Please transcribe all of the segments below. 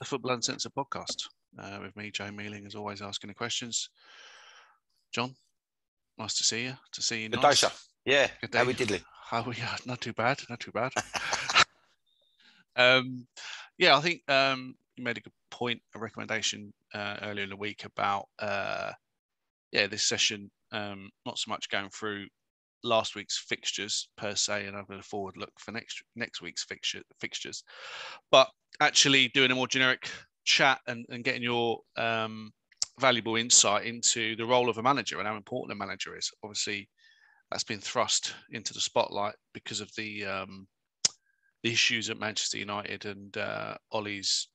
the Football Uncensored podcast with me, Joe Mealing, as always, asking the questions. John, nice to see you. Good day, sir. Yeah. Good day. How we diddly? How we are? Not too bad. Yeah, I think you made a good point, a recommendation earlier in the week about this session. Not so much going through last week's fixtures per se, and I've got a forward look for next week's fixtures, but actually doing a more generic chat and getting your valuable insight into the role of a manager and how important a manager is. Obviously, that's been thrust into the spotlight because of the issues at Manchester United and Ollie's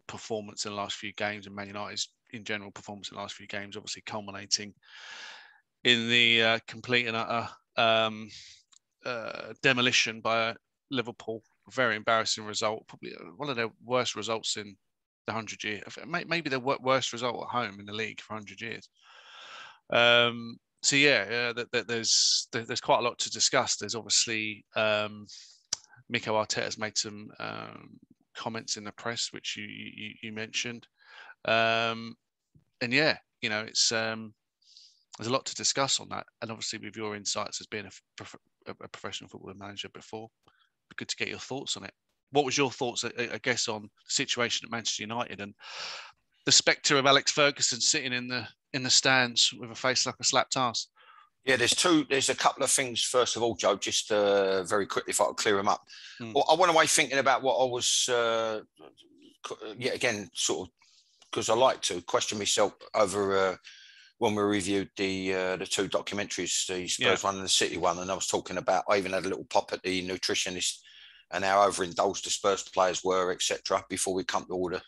performance in the last few games, and Man United's in general performance in the last few games, obviously culminating in the complete and utter demolition by Liverpool. Very embarrassing result, probably one of their worst results in the 100 years. Maybe their worst result at home in the league for 100 years. There's quite a lot to discuss. There's obviously Mikel Arteta's made some comments in the press, which you mentioned, it's there's a lot to discuss on that. And obviously, with your insights as being a professional football manager before, it'd be good to get your thoughts on it. What was your thoughts, I guess, on the situation at Manchester United and the spectre of Alex Ferguson sitting in the stands with a face like a slapped arse? Yeah, there's a couple of things. First of all, Joe, just very quickly, if I could clear them up. Well, I went away thinking about what I was, again, sort of, because I like to question myself over when we reviewed the two documentaries, the Spurs one and the City one, and I was talking about, I even had a little pop at the nutritionist and how overindulged the Spurs players were, etc. Before we come to all the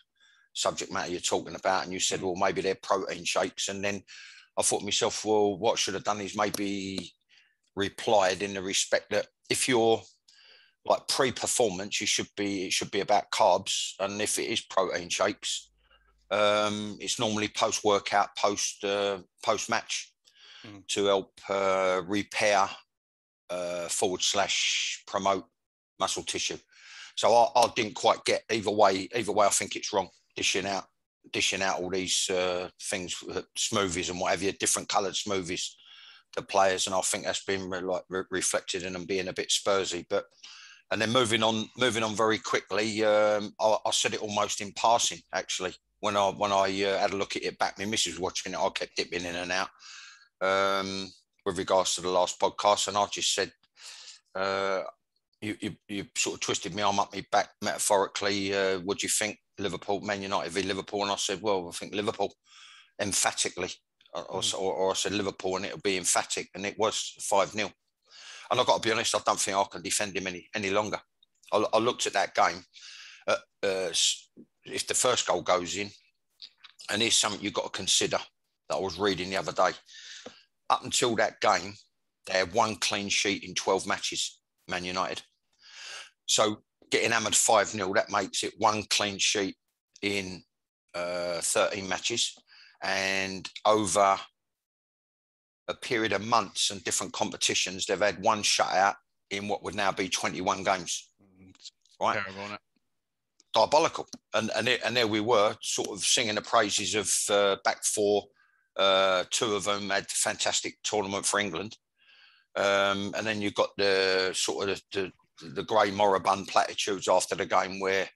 subject matter you're talking about, and you said, well, maybe they're protein shakes, and then I thought to myself, well, what I should have done is maybe replied in the respect that if you're like pre-performance, it should be about carbs, and if it is protein shakes, it's normally post-workout, post-match to help repair / promote muscle tissue. So I didn't quite get either way. I think it's wrong, dishing out all these things, smoothies and whatever, different coloured smoothies to players, and I think that's been reflected in them being a bit Spursy. And then moving on very quickly, I said it almost in passing actually when I had a look at it back. My missus was watching it. I kept dipping in and out with regards to the last podcast, and I just said, you sort of twisted me arm up my back metaphorically. What do you think? Liverpool, Man United v Liverpool, and I said, well, I think Liverpool, emphatically, or I said Liverpool, and it'll be emphatic, and it was 5-0. And I've got to be honest, I don't think I can defend him any longer. I looked at that game. If the first goal goes in, and here's something you've got to consider that I was reading the other day. Up until that game, they had one clean sheet in 12 matches, Man United. So getting hammered 5-0, that makes it one clean sheet in 13 matches. And over a period of months and different competitions, they've had one shutout in what would now be 21 games. Right? Terrible, isn't it? Diabolical. And there we were, sort of singing the praises of back four. Two of them had a fantastic tournament for England. And then you've got the sort of the grey moribund platitudes after the game where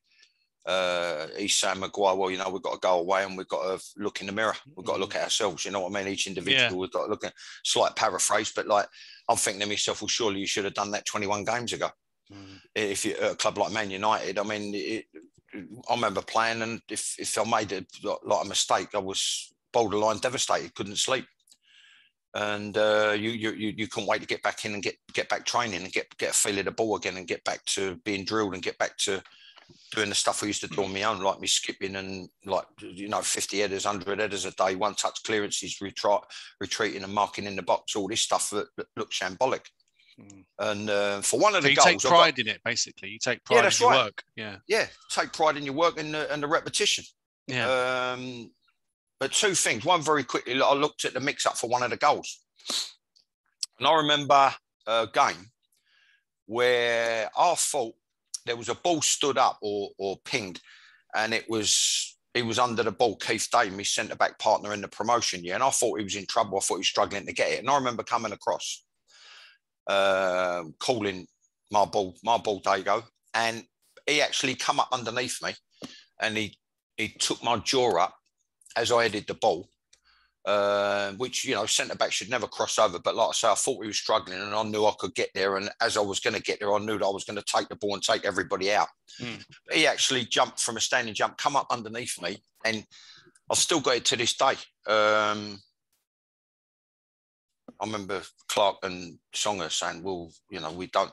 he's saying, Maguire, well, we've got to go away and we've got to look in the mirror. We've got to look at ourselves. You know what I mean? Each individual, we've got to look at, slight paraphrase, but like, I'm thinking to myself, well, surely you should have done that 21 games ago. If you're at a club like Man United, I mean, I remember playing, and if I made a mistake, I was borderline devastated, couldn't sleep. And you couldn't wait to get back in and get back training and get a feel of the ball again and get back to being drilled and get back to doing the stuff I used to do on my own, like me skipping and 50 headers, 100 headers a day, one touch clearances, retreating and marking in the box, all this stuff that looked shambolic. And for one of the goals, you take pride in it. Basically, you take pride in your work. Yeah, take pride in your work and the repetition. Yeah. But two things. One, very quickly, I looked at the mix-up for one of the goals, and I remember a game where I thought there was a ball stood up or pinged, and he was under the ball, Keith Dame, his centre-back partner in the promotion year, and I thought he was in trouble. I thought he was struggling to get it. And I remember coming across, calling my ball Dago, and he actually come up underneath me, and he took my jaw up as I headed the ball, which, you know, centre-back should never cross over. But like I say, I thought he was struggling, and I knew I could get there. And as I was going to get there, I knew that I was going to take the ball and take everybody out. He actually jumped from a standing jump, come up underneath me, and I've still got it to this day. I remember Clark and Songer saying, well, you know, we don't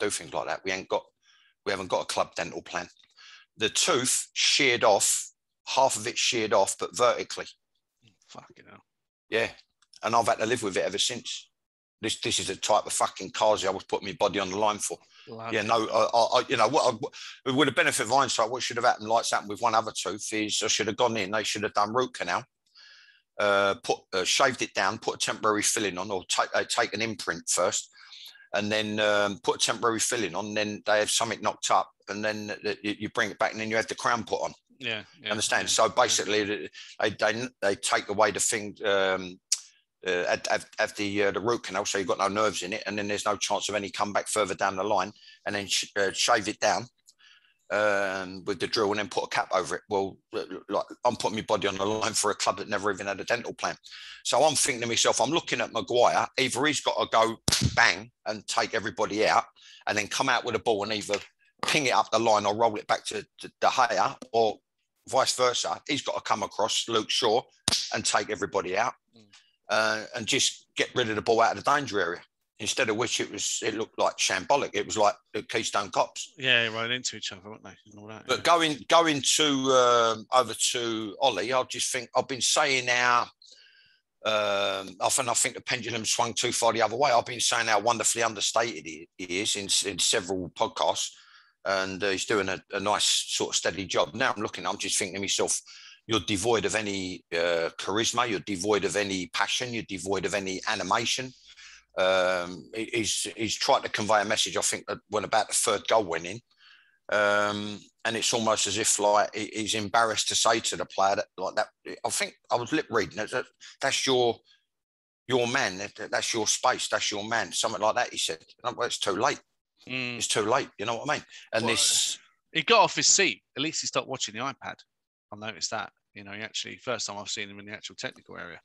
do things like that. We haven't got a club dental plan. The tooth sheared off, half of it sheared off, but vertically. Fucking hell. Yeah. And I've had to live with it ever since. This is the type of fucking cars I was putting my body on the line for. Bloody yeah, no, you know, with the benefit of hindsight, what should have happened, like happened with one other tooth, is I should have gone in, they should have done root canal, shaved it down, put a temporary filling on, or take an imprint first, and then put a temporary filling on, then they have something knocked up, and then you bring it back, and then you have the crown put on. Yeah. Understand? Yeah, so basically, they take away the thing, have the root canal, so you've got no nerves in it, and then there's no chance of any comeback further down the line, and then shave it down with the drill, and then put a cap over it. Well, like, I'm putting my body on the line for a club that never even had a dental plan. So I'm thinking to myself, I'm looking at Maguire, either he's got to go bang and take everybody out, and then come out with a ball and either ping it up the line or roll it back to De Gea, or vice versa. He's got to come across Luke Shaw and take everybody out. And just get rid of the ball out of the danger area. Instead of which it looked like shambolic. It was like the Keystone Cops. Yeah, they ran into each other, weren't they? And all that, but yeah. going to over to Ollie, I just think I've been saying now. Often I think the pendulum swung too far the other way. I've been saying how wonderfully understated he is in several podcasts, and he's doing a nice sort of steady job. Now I'm just thinking to myself, you're devoid of any charisma. You're devoid of any passion. You're devoid of any animation. He's tried to convey a message, I think, when about the third goal went in. And it's almost as if like he's embarrassed to say to the player that, like that. I think I was lip reading that that's your man. That's your space. That's your man. Something like that. He said, well, it's too late. It's too late. You know what I mean? And he got off his seat. At least he stopped watching the iPad. I've noticed that. You know, he actually, first time I've seen him in the actual technical area.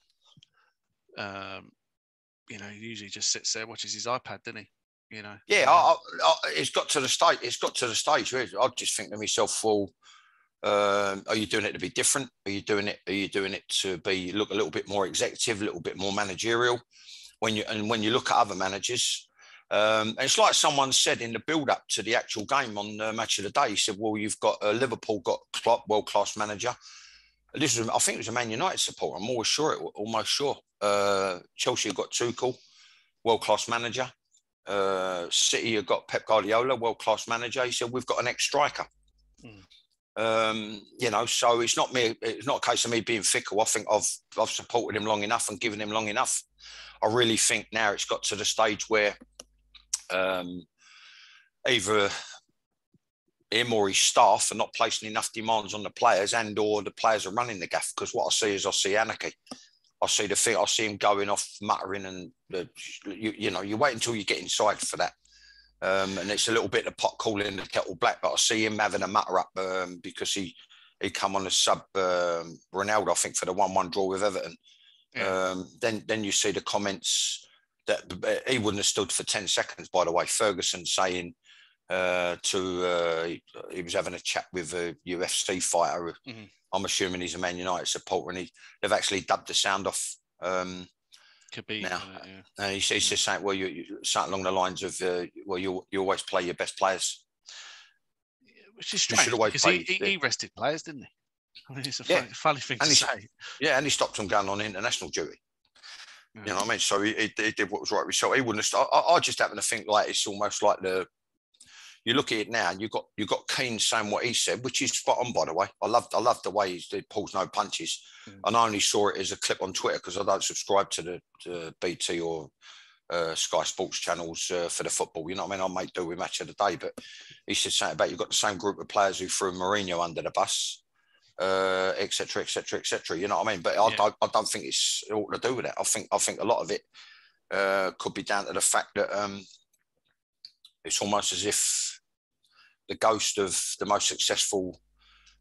You know, he usually just sits there, watches his iPad, doesn't he? You know. Yeah, it's got to the stage. It's got to the stage where I just think to myself, well, are you doing it to be different? Are you doing it to look a little bit more executive, a little bit more managerial? When you look at other managers, and it's like someone said in the build-up to the actual game on the match of the day. He said, "Well, you've got Liverpool got Klopp, world-class manager." I think it was a Man United supporter. I'm almost sure. Chelsea have got Tuchel, world-class manager. City have got Pep Guardiola, world-class manager. He said, we've got an ex-striker. You know, so it's not a case of me being fickle. I think I've supported him long enough and given him long enough. I really think now it's got to the stage where either him or his staff are not placing enough demands on the players, and or the players are running the gaff. Because what I see anarchy. I see him going off muttering, and you know, you wait until you get inside for that. And it's a little bit of pot calling the kettle black, but I see him having a mutter up because he come on as sub Ronaldo, I think, for the 1-1 draw with Everton. Yeah. Then you see the comments that he wouldn't have stood for 10 seconds, by the way. Ferguson saying he was having a chat with a UFC fighter. Mm-hmm. I'm assuming he's a Man United supporter, and they've actually dubbed the sound off. Could be now. Yeah. He's just saying, well, you something along the lines of, well, you always play your best players, which is strange because he rested players, didn't he? I mean, it's a funny thing to say. Yeah, and he stopped them going on international duty. Yeah. You know what I mean? So he did what was right with himself. He wouldn't have. I just happen to think like it's almost like you look at it now, and you got Keane saying what he said, which is spot on, by the way. I love the way he pulls no punches. And I only saw it as a clip on Twitter because I don't subscribe to the BT or Sky Sports channels for the football. You know what I mean? I'll make do with Match of the Day, but he said something about you've got the same group of players who threw Mourinho under the bus, etc., etc., etc. You know what I mean? But I don't think it's all to do with it. I think a lot of it could be down to the fact that it's almost as if the ghost of the most successful,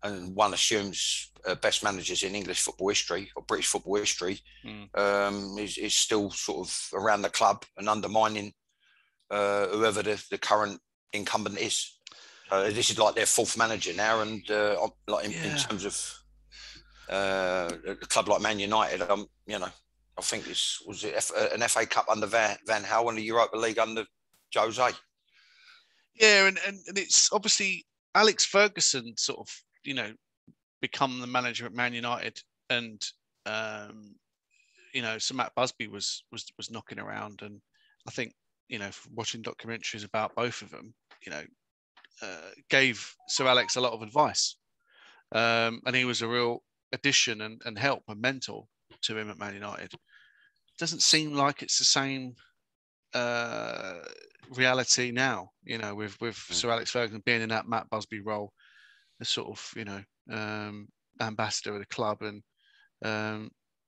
and one assumes best managers in English football history or British football history, is still sort of around the club and undermining whoever the current incumbent is. This is like their fourth manager now, and in terms of a club like Man United, you know, I think was it an FA Cup under Van Gaal and the Europa League under Jose. Yeah, and it's obviously Alex Ferguson sort of, you know, become the manager at Man United, and you know, so Matt Busby was knocking around, and I think, you know, watching documentaries about both of them, you know, gave Sir Alex a lot of advice, and he was a real addition and help and mentor to him at Man United. Doesn't seem like it's the same reality now, you know, with Sir Alex Ferguson being in that Matt Busby role, the sort of, you know, ambassador of the club, and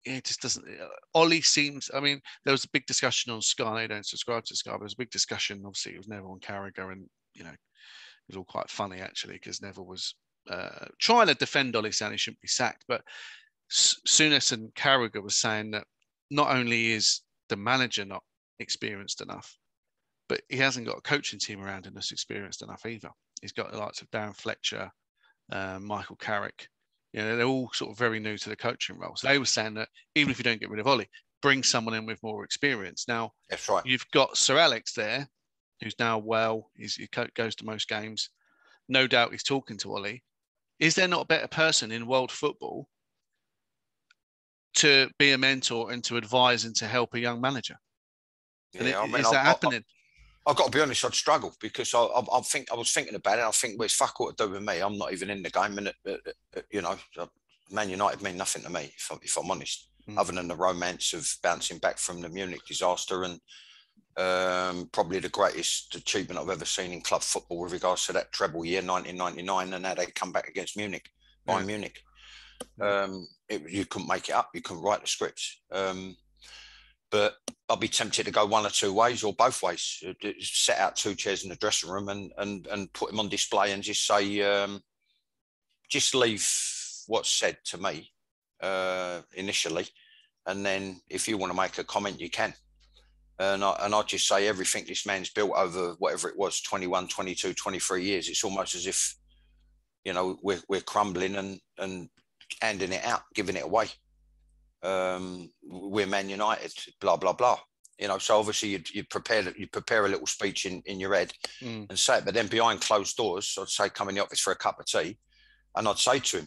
it just doesn't. Ollie seems. I mean, there was a big discussion on Sky. I don't subscribe to Sky, but there was a big discussion. Obviously, it was Neville and Carragher, and you know, it was all quite funny actually, because Neville was trying to defend Ollie, saying he shouldn't be sacked, but Souness and Carragher was saying that not only is the manager not experienced enough, but he hasn't got a coaching team around him that's experienced enough either. He's got the likes of Darren Fletcher, Michael Carrick. You know, they're all sort of very new to the coaching role. So they were saying that even if you don't get rid of Ollie, bring someone in with more experience. Now, that's right. You've got Sir Alex there, who's now he goes to most games. No doubt he's talking to Ollie. Is there not a better person in world football to be a mentor and to advise and to help a young manager? Yeah, I mean, is that happening? I've got to be honest, I'd struggle, because I was thinking about it. I think, well, it's fuck all to do with me. I'm not even in the game, and you know, Man United mean nothing to me, if I'm honest, other than the romance of bouncing back from the Munich disaster, and probably the greatest achievement I've ever seen in club football with regards to that treble year, 1999, and how they come back against Munich, Bayern Munich. You couldn't make it up. You couldn't write the scripts. But I'll be tempted to go one or two ways, or both ways. Set out two chairs in the dressing room and put them on display, and just say, just leave what's said to me initially, and then if you want to make a comment, you can. And I just say everything this man's built over whatever it was, 21, 22, 23 years. It's almost as if, you know, we're crumbling and handing it out, giving it away. We're Man United, blah blah blah. You know, so obviously you prepare a little speech in your head and say it, but then behind closed doors, I'd say come in the office for a cup of tea, and I'd say to him,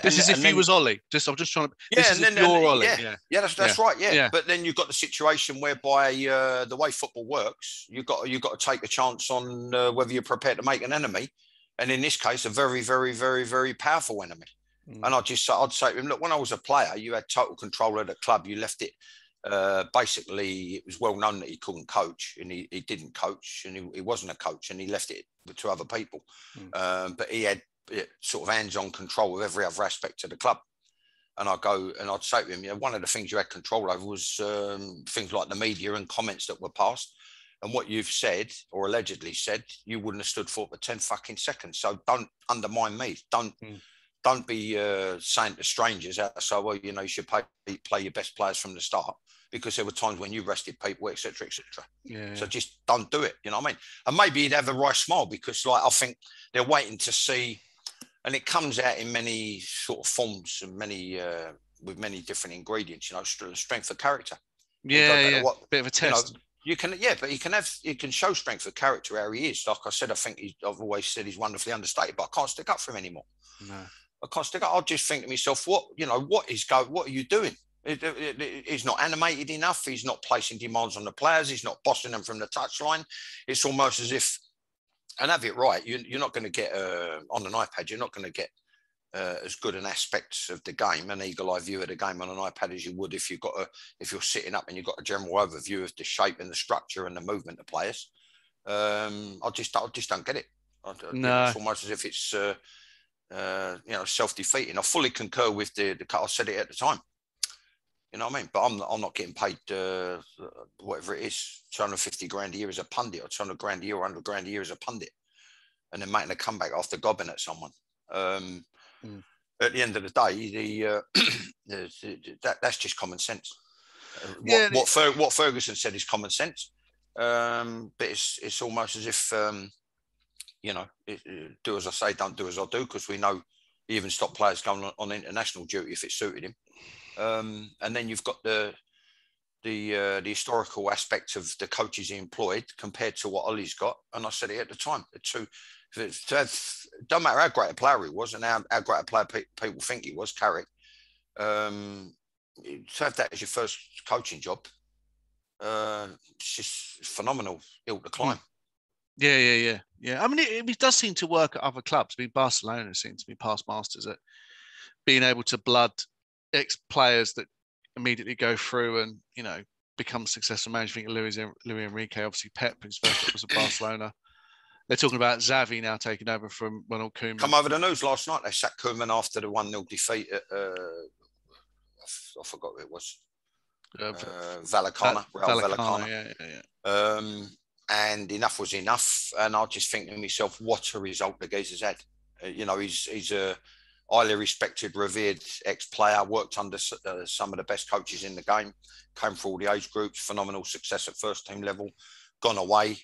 this is if he was Ollie. I'm just trying to. Yeah, this is if you're Ollie. Yeah, that's right. Yeah, but then you've got the situation whereby the way football works, you've got to take a chance on whether you're prepared to make an enemy, and in this case, a very, very, very, very powerful enemy. And I'd say to him, look, when I was a player, you had total control of the club. You left it. Basically, it was well known that he couldn't coach, and he didn't coach, and he wasn't a coach, and he left it to other people. But he had sort of hands-on control of every other aspect of the club. And I'd say to him, you know, one of the things you had control over was things like the media and comments that were passed. And what you've said or allegedly said, you wouldn't have stood for 10 fucking seconds. So don't undermine me. Don't be saying to strangers, so, well, you know, you should play your best players from the start, because there were times when you rested people, etc., etc. So just don't do it. You know what I mean? And maybe he'd have a right smile, because, like, I think they're waiting to see, and it comes out in many sort of forms and with many different ingredients. You know, strength of character. Bit of a test. You know, but he can show strength of character how he is. Like I said, I've always said he's wonderfully understated, but I can't stick up for him anymore. No. I can't stick up. I'll just think to myself, what are you doing? He's not animated enough. He's not placing demands on the players. He's not bossing them from the touchline. It's almost as if, and have it right, you're not going to get on an iPad, you're not going to get as good an aspect of the game, an eagle-eye view of the game on an iPad as you would if you're sitting up and you've got a general overview of the shape and the structure and the movement of players. I just don't get it. No. It's almost as if it's self-defeating. I fully concur with the I said it at the time. You know what I mean? But I'm not getting paid whatever it is, 250 grand a year as a pundit, or 200 grand a year, or 100 grand a year as a pundit, and then making a comeback after gobbing at someone. At the end of the day, that's just common sense. What Ferguson said is common sense, but it's almost as if do as I say, don't do as I do, because we know he even stopped players going on international duty if it suited him. And then you've got the historical aspect of the coaches he employed compared to what Ollie's got. And I said it at the time. Don't matter how great a player he was and how great a player people think he was, Carrick. To have that as your first coaching job, it's just phenomenal hill to climb. Yeah. I mean, it does seem to work at other clubs. I mean, Barcelona seems to be past masters at being able to blood ex-players that immediately go through and, become successful managers. I think Luis Enrique, obviously Pep, whose first job was at Barcelona. They're talking about Xavi now taking over from Ronald Koeman. Come over the news last night. They sacked Koeman after the 1-0 defeat at, I forgot what it was. Vallecano. Yeah. And enough was enough. And I just think to myself, what a result the geezer's had. He's a highly respected, revered ex-player, worked under some of the best coaches in the game, came through all the age groups, phenomenal success at first team level, gone away,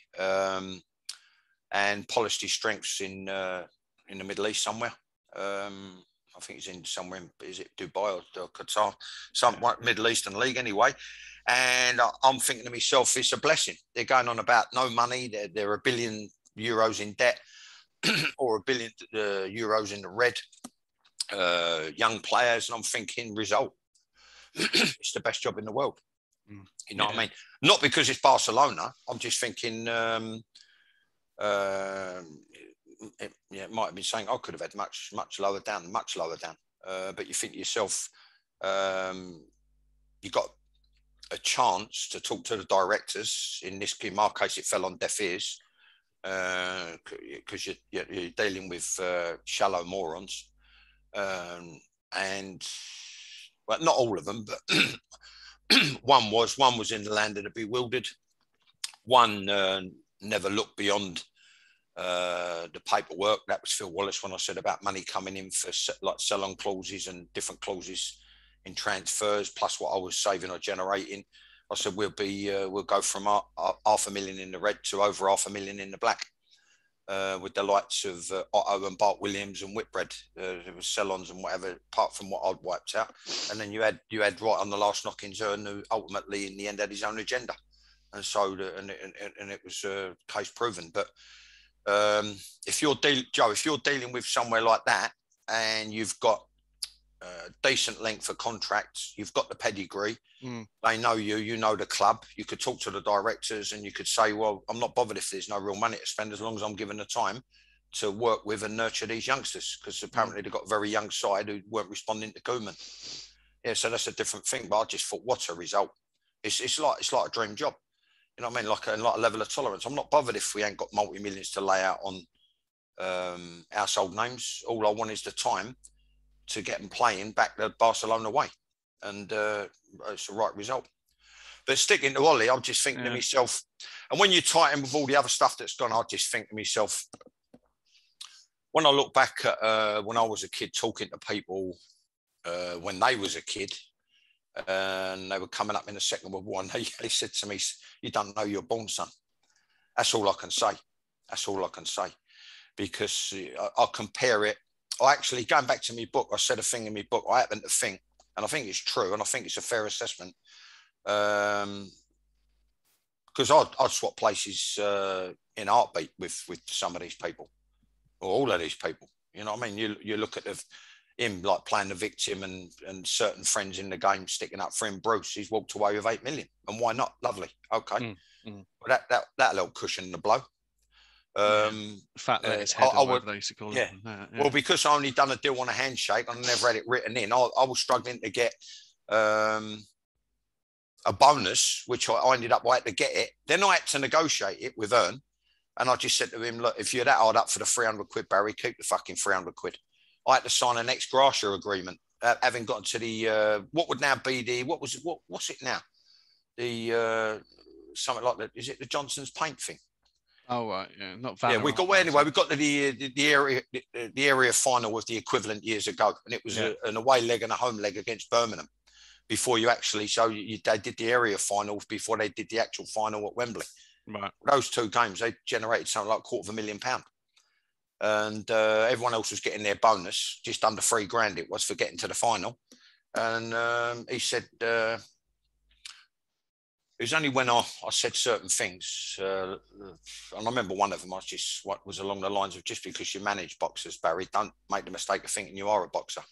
and polished his strengths in the Middle East somewhere. I think he's in somewhere, is it Dubai or Qatar? Some Middle Eastern league anyway. And I'm thinking to myself, it's a blessing. They're going on about no money. They're €1 billion in debt or €1 billion in the red. Young players. And I'm thinking, result. It's the best job in the world. You know what I mean? Not because it's Barcelona. I'm just thinking, it might have been saying I could have had much lower down. But you think to yourself, you got a chance to talk to the directors. In my case, it fell on deaf ears because you're dealing with shallow morons, and well, not all of them, but one was in the land of the bewildered. One never looked beyond the paperwork. That was Phil Wallace when I said about money coming in for like sell-on clauses and different clauses in transfers, plus what I was saving or generating. I said we'll go from $500,000 in the red to over $500,000 in the black, with the likes of Otto and Bart Williams and Whitbread. There was sell-ons and whatever, apart from what I'd wiped out. And then you had right on the last knockings, who ultimately in the end had his own agenda, and so and it was case proven. But if you're dealing with somewhere like that, and you've got decent length of contracts, you've got the pedigree, they know you know the club, you could talk to the directors and you could say, well, I'm not bothered if there's no real money to spend as long as I'm given the time to work with and nurture these youngsters, because apparently they've got a very young side who weren't responding to Koeman. Yeah, so that's a different thing. But I just thought, what a result. It's like a dream job. You know what I mean? Like a level of tolerance. I'm not bothered if we ain't got multi-millions to lay out on household names. All I want is the time to get them playing back the Barcelona way. And it's the right result. But sticking to Ollie, I'm just thinking to myself, and when you tie in with all the other stuff that's gone, I just think to myself, when I look back at when I was a kid talking to people when they was a kid, and they were coming up in the Second World War, and they said to me, you don't know you're born, son. That's all I can say. That's all I can say. Because I compare it. I actually, going back to my book, I said a thing in my book, I happen to think, and I think it's true, and I think it's a fair assessment, because I'd swap places in a heartbeat with some of these people, or all of these people. You know what I mean? You look at him like playing the victim, and certain friends in the game sticking up for him. Bruce, he's walked away with 8 million, and why not? Lovely. Okay. Well, that little cushion the blow. Fat lettuce head, or whatever they used to call it. Yeah. Well, because I only done a deal on a handshake and I never had it written in, I was struggling to get a bonus, which I ended up, I had to get it. Then I had to negotiate it with Ern. And I just said to him, look, if you're that hard up for the 300 quid, Barry, keep the fucking 300 quid. I had to sign an ex gratia agreement, having gotten to the, what would now be the, what's it now? The, something like that. Is it the Johnson's paint thing? Oh, right. Yeah. Not Valorant. Yeah, we got, well, anyway, we got to the area final with the equivalent years ago. And it was an away leg and a home leg against Birmingham before you actually, they did the area finals before they did the actual final at Wembley. Right. Those two games, they generated something like £250,000. And everyone else was getting their bonus, just under £3,000 it was for getting to the final. And he said, it was only when I said certain things, and I remember one of them, what was along the lines of, just because you manage boxers, Barry, don't make the mistake of thinking you are a boxer.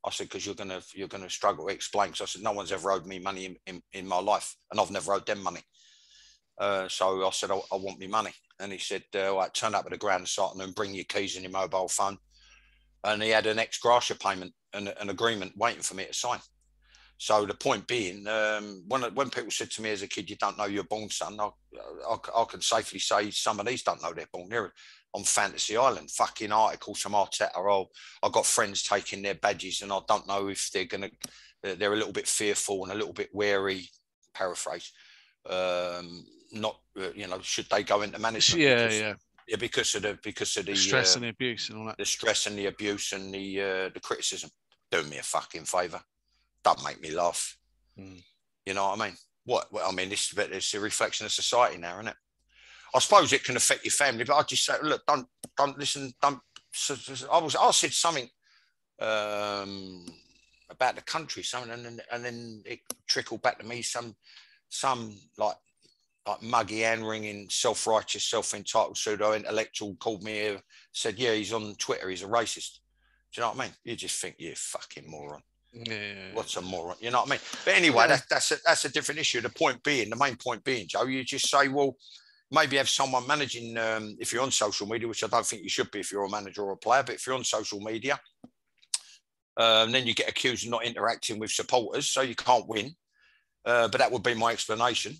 I said, because you're gonna struggle. He explained. So I said, no one's ever owed me money in my life, and I've never owed them money. So I said, I want me money. And he said, right, turn up at the ground this afternoon, bring your keys and your mobile phone. And he had an ex gratia payment and an agreement waiting for me to sign. So the point being, when people said to me as a kid, you don't know your born son, I can safely say some of these don't know they're born. They're on Fantasy Island, fucking articles from Arteta. I've got friends taking their badges and I don't know if they're a little bit fearful and a little bit wary, paraphrase. Not should they go into management? Because of the stress and the abuse and all that. The stress and the abuse and the criticism. Do me a fucking favour. Don't make me laugh. You know what I mean? What I mean, it's a reflection of society now, isn't it? I suppose it can affect your family, but I just say, look, don't listen. Don't. I said something about the country, something, and then it trickled back to me some like muggy, hand-wringing, self-righteous, self-entitled, pseudo-intellectual called me, said, yeah, he's on Twitter, he's a racist. Do you know what I mean? You just think, you fucking moron. Yeah. What's a moron? You know what I mean? But anyway, that's a different issue. The main point being, Joe, you just say, well, maybe have someone managing, if you're on social media, which I don't think you should be if you're a manager or a player, but if you're on social media, then you get accused of not interacting with supporters, so you can't win. But that would be my explanation.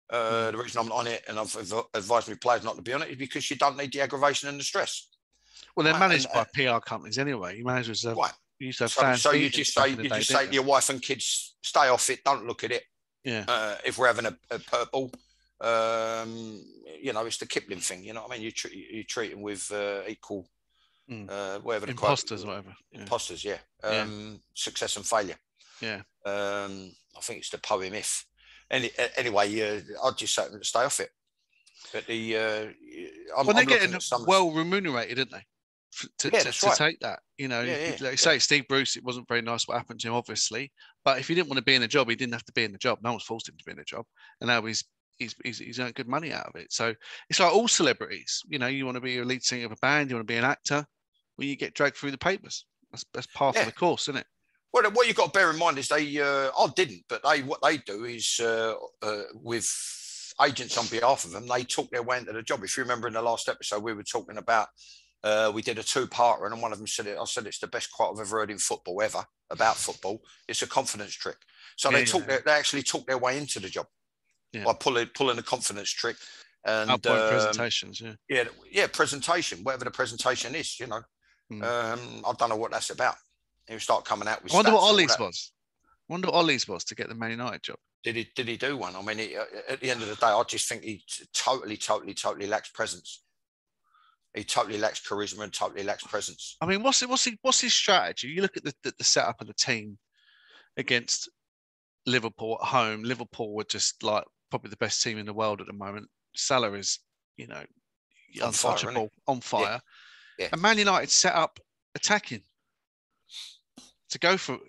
The reason I'm on it and I've advised my players not to be on it is because you don't need the aggravation and the stress. Well, they're managed by PR companies anyway. You managers have, right. You used to have fans. So you just say to your wife and kids, stay off it, don't look at it. Yeah. If we're having a purple, it's the Kipling thing. You know what I mean? You treat them with equal, whatever the imposters, whatever. Imposters, yeah. Success and failure. Yeah. I think it's the poem If. Anyway, I'd just say stay off it. But they're getting well remunerated, aren't they? To take that, like say Steve Bruce, it wasn't very nice what happened to him, obviously. But if he didn't want to be in the job, he didn't have to be in the job. No one's forced him to be in the job, and now he's earned good money out of it. So it's like all celebrities. You want to be a lead singer of a band, you want to be an actor, well, you get dragged through the papers. That's part of the course, isn't it? Well, what you've got to bear in mind is I didn't, but what they do is with agents on behalf of them, they talk their way into the job. If you remember in the last episode, we were talking about, we did a two-parter, and one of them said it. I said it's the best quote I've ever heard in football ever about football. It's a confidence trick. So they actually talk their way into the job by pulling a confidence trick and presentations. Yeah, presentation, whatever the presentation is. I don't know what that's about. He'll start coming out with. I wonder what Ollie's was to get the Man United job. Did he do one? I mean, at the end of the day, I just think he totally lacks presence. He totally lacks charisma and totally lacks presence. I mean, what's his strategy? You look at the setup of the team against Liverpool at home. Liverpool were just like probably the best team in the world at the moment. Salah is, untouchable, on fire. Yeah. And Man United set up attacking to go for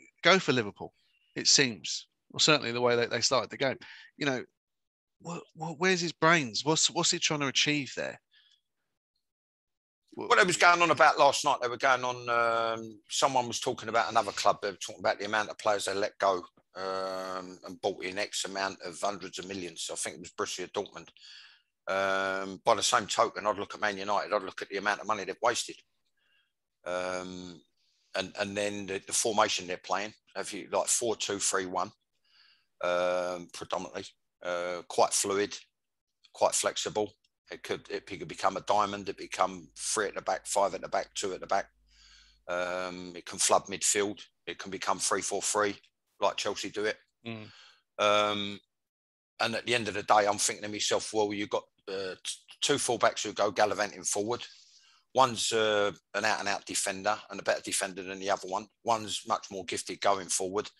Liverpool. It seems, well, certainly the way they started the game. Where's his brains? What's he trying to achieve there? What they was going on about last night, they were going on, someone was talking about another club, they were talking about the amount of players they let go and bought in X amount of hundreds of millions. I think it was Borussia Dortmund. By the same token, I'd look at Man United. I'd look at the amount of money they've wasted, and then the formation they're playing. Have you like 4-2-3-1, predominantly, quite fluid, quite flexible. It could become a diamond. It become 3 at the back, 5 at the back, 2 at the back. It can flood midfield. It can become 3-4-3, like Chelsea do it. And at the end of the day, I'm thinking to myself, well, you've got 2 fullbacks who go gallivanting forward. One's an out-and-out defender and a better defender than the other one. One's much more gifted going forward.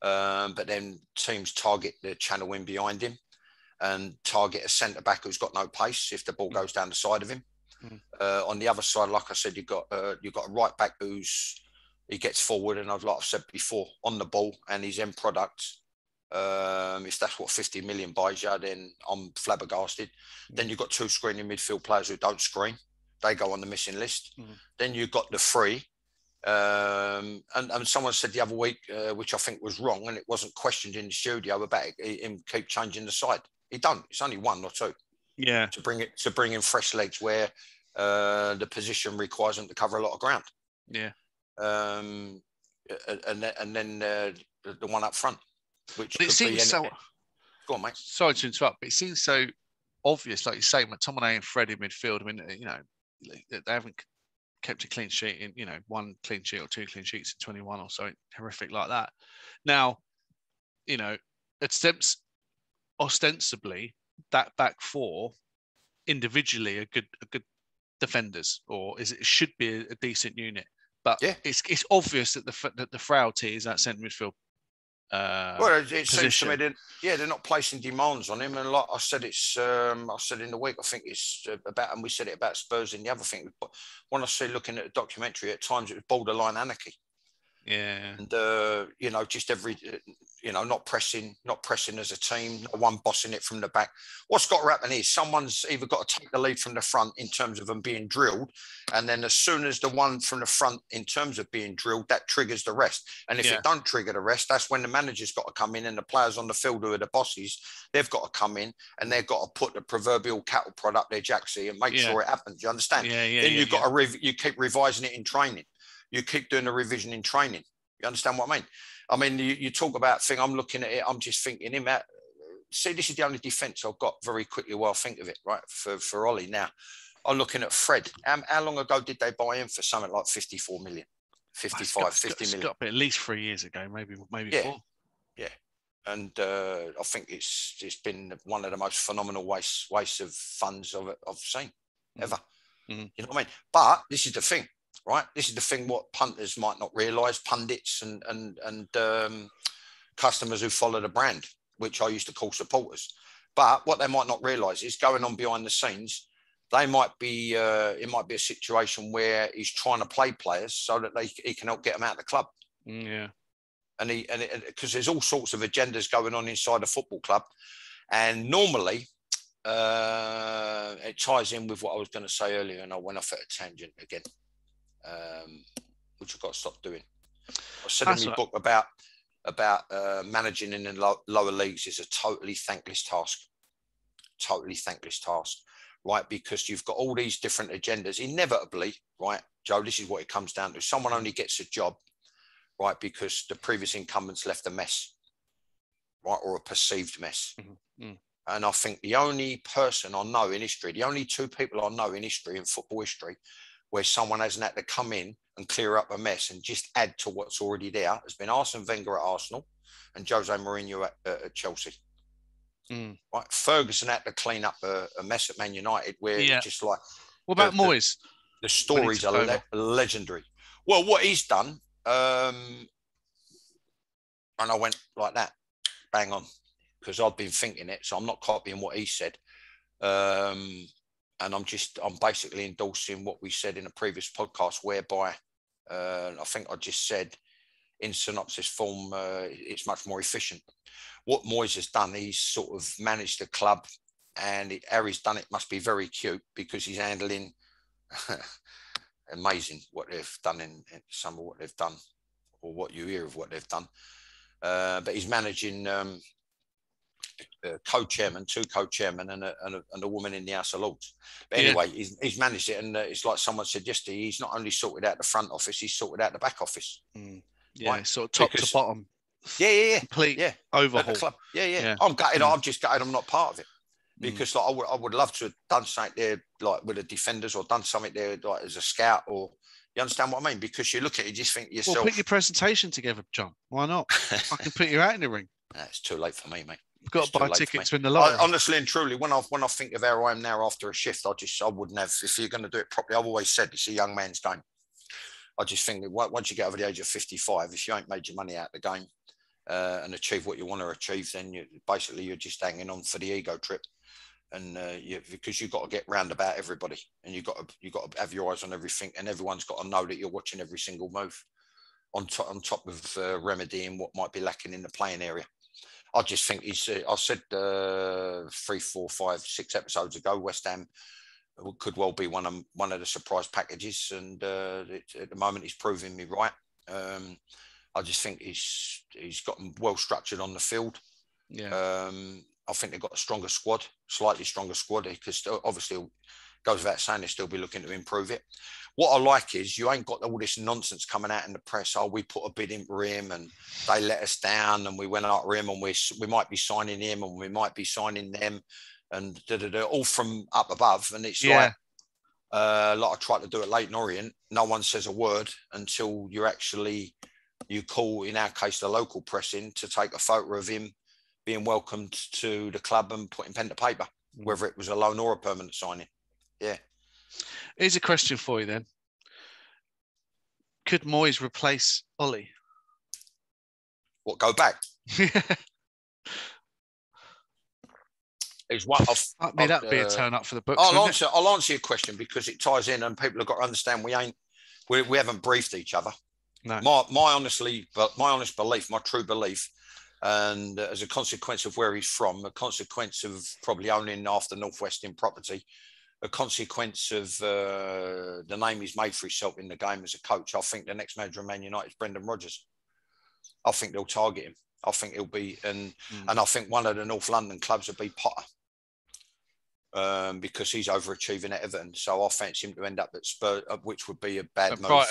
But then teams target the channel in behind him and target a centre-back who's got no pace if the ball goes down the side of him. On the other side, like I said, you've got a right back he gets forward, and like I've said before, on the ball, and his end product. If that's what 50 million buys you, then I'm flabbergasted. Then you've got 2 screening midfield players who don't screen. They go on the missing list. Then you've got the 3. And someone said the other week, which I think was wrong, and it wasn't questioned in the studio about him keep changing the side. He don't. It's only 1 or 2. Yeah. To bring in fresh legs where the position requires them to cover a lot of ground. Yeah. And then the one up front, which but it seems so. Go on, mate. Sorry to interrupt, but it seems so obvious, like you say, McTominay and Fred in midfield. I mean, you know, they haven't kept a clean sheet in, 1 clean sheet or 2 clean sheets in 21 or so, horrific like that. Now, ostensibly that back 4 individually are good defenders, or it should be a decent unit. But it's obvious that the frailty is that centre midfield. Well, it seems to me that they're not placing demands on him, and like I said, I said in the week, I think it's about, and we said it about Spurs in the other thing. But when I see looking at the documentary, at times it was borderline anarchy. Yeah. And just every, not pressing as a team, no one bossing it from the back. What's got to happen is someone's either got to take the lead from the front in terms of them being drilled, and then as soon as the one from the front in terms of being drilled, that triggers the rest. And if it don't trigger the rest, that's when the manager's got to come in, and the players on the field who are the bosses, they've got to come in and they've got to put the proverbial cattle prod up their jacksie and make sure it happens. You understand? Then you've got to you keep revising it in training. You keep doing the revision in training. You understand what I mean? I mean, you talk about thing. I'm looking at it. I'm just thinking him out. See, this is the only defence I've got very quickly while I think of it, right? For Ollie now. I'm looking at Fred. How long ago did they buy him for something like 54 million? 55, 50 million? It's got to be at least 3 years ago, maybe 4. Yeah. And I think it's been one of the most phenomenal wastes of funds I've seen ever. You know what I mean? But this is the thing. Right, this is the thing. What punters might not realise, pundits and customers who follow the brand, which I used to call supporters. But what they might not realise is going on behind the scenes. They might be it might be a situation where he's trying to play players so that he can help get them out of the club. Yeah, and because there's all sorts of agendas going on inside a football club, and normally it ties in with what I was going to say earlier, and I went off at a tangent again. Which I've got to stop doing. I said in my book about managing in the lower leagues is a totally thankless task. Right? Because you've got all these different agendas. Inevitably, right, Joe, this is what it comes down to. Someone only gets a job, right, because the previous incumbents left a mess, right, or a perceived mess. And I think the only person I know in history, the only 2 people I know in history, in football history, where someone hasn't had to come in and clear up a mess and just add to what's already there, has been Arsene Wenger at Arsenal and Jose Mourinho at Chelsea. Right? Ferguson had to clean up a mess at Man United where just like... What about Moyes? The stories are legendary. Well, what he's done, and I went like that, bang on, because I've been thinking it, so I'm not copying what he said. And I'm basically endorsing what we said in a previous podcast, whereby I think I just said in synopsis form, it's much more efficient. What Moyes has done, he's sort of managed the club, and how he's done it must be very cute because he's handling amazing what they've done in some of what they've done, or what you hear of what they've done. But he's managing co-chairman, two co-chairmen, and a woman in the House of Lords. But anyway, he's managed it, and it's like someone said yesterday. He's not only sorted out the front office, he's sorted out the back office. Yeah, right? Sort of top to bottom. Yeah. Complete overhaul. At the club. Yeah. I'm gutted. I'm just gutted. I'm not part of it. Because like I would love to have done something there, like with the defenders, or done something there, like as a scout, or you understand what I mean? Because you look at it, you just think to yourself. Well, put your presentation together, John. Why not? I can put you out in the ring. Nah, it's too late for me, mate. You've got to buy tickets to win the lottery. Honestly and truly, when I think of how I am now after a shift, I wouldn't have. If you're going to do it properly, I've always said it's a young man's game. I just think that once you get over the age of 55, if you ain't made your money out of the game and achieve what you want to achieve, then you're just hanging on for the ego trip. And because you've got to get round about everybody, and you've got to have your eyes on everything, and everyone's got to know that you're watching every single move, on top of remedying what might be lacking in the playing area. I just think I said 3, 4, 5, 6 episodes ago, West Ham could well be one of the surprise packages, and at the moment he's proving me right. I just think he's gotten well structured on the field. Yeah. I think they've got a slightly stronger squad, because obviously it goes without saying they'll still be looking to improve it. What I like is you ain't got all this nonsense coming out in the press. Oh, we put a bid in for him and they let us down, and we went after him, and we might be signing him, and we might be signing them, and all from up above. And it's like I tried to do it late in Orient. No one says a word until you call, in our case, the local press in to take a photo of him being welcomed to the club and putting pen to paper, whether it was a loan or a permanent signing. Yeah. Here's a question for you then. Could Moyes replace Ollie? What, go back? Is what that'd be a turn up for the books. I'll answer your question, because it ties in, and people have got to understand we haven't briefed each other. No. My honest belief, my true belief, and as a consequence of where he's from, a consequence of probably owning after Northwest in property, a consequence of the name he's made for himself in the game as a coach, I think the next manager of Man United is Brendan Rodgers. I think they'll target him. I think he'll be, and I think one of the North London clubs will be Potter, because he's overachieving at Everton. So I fancy him to end up at Spurs, which would be a bad move,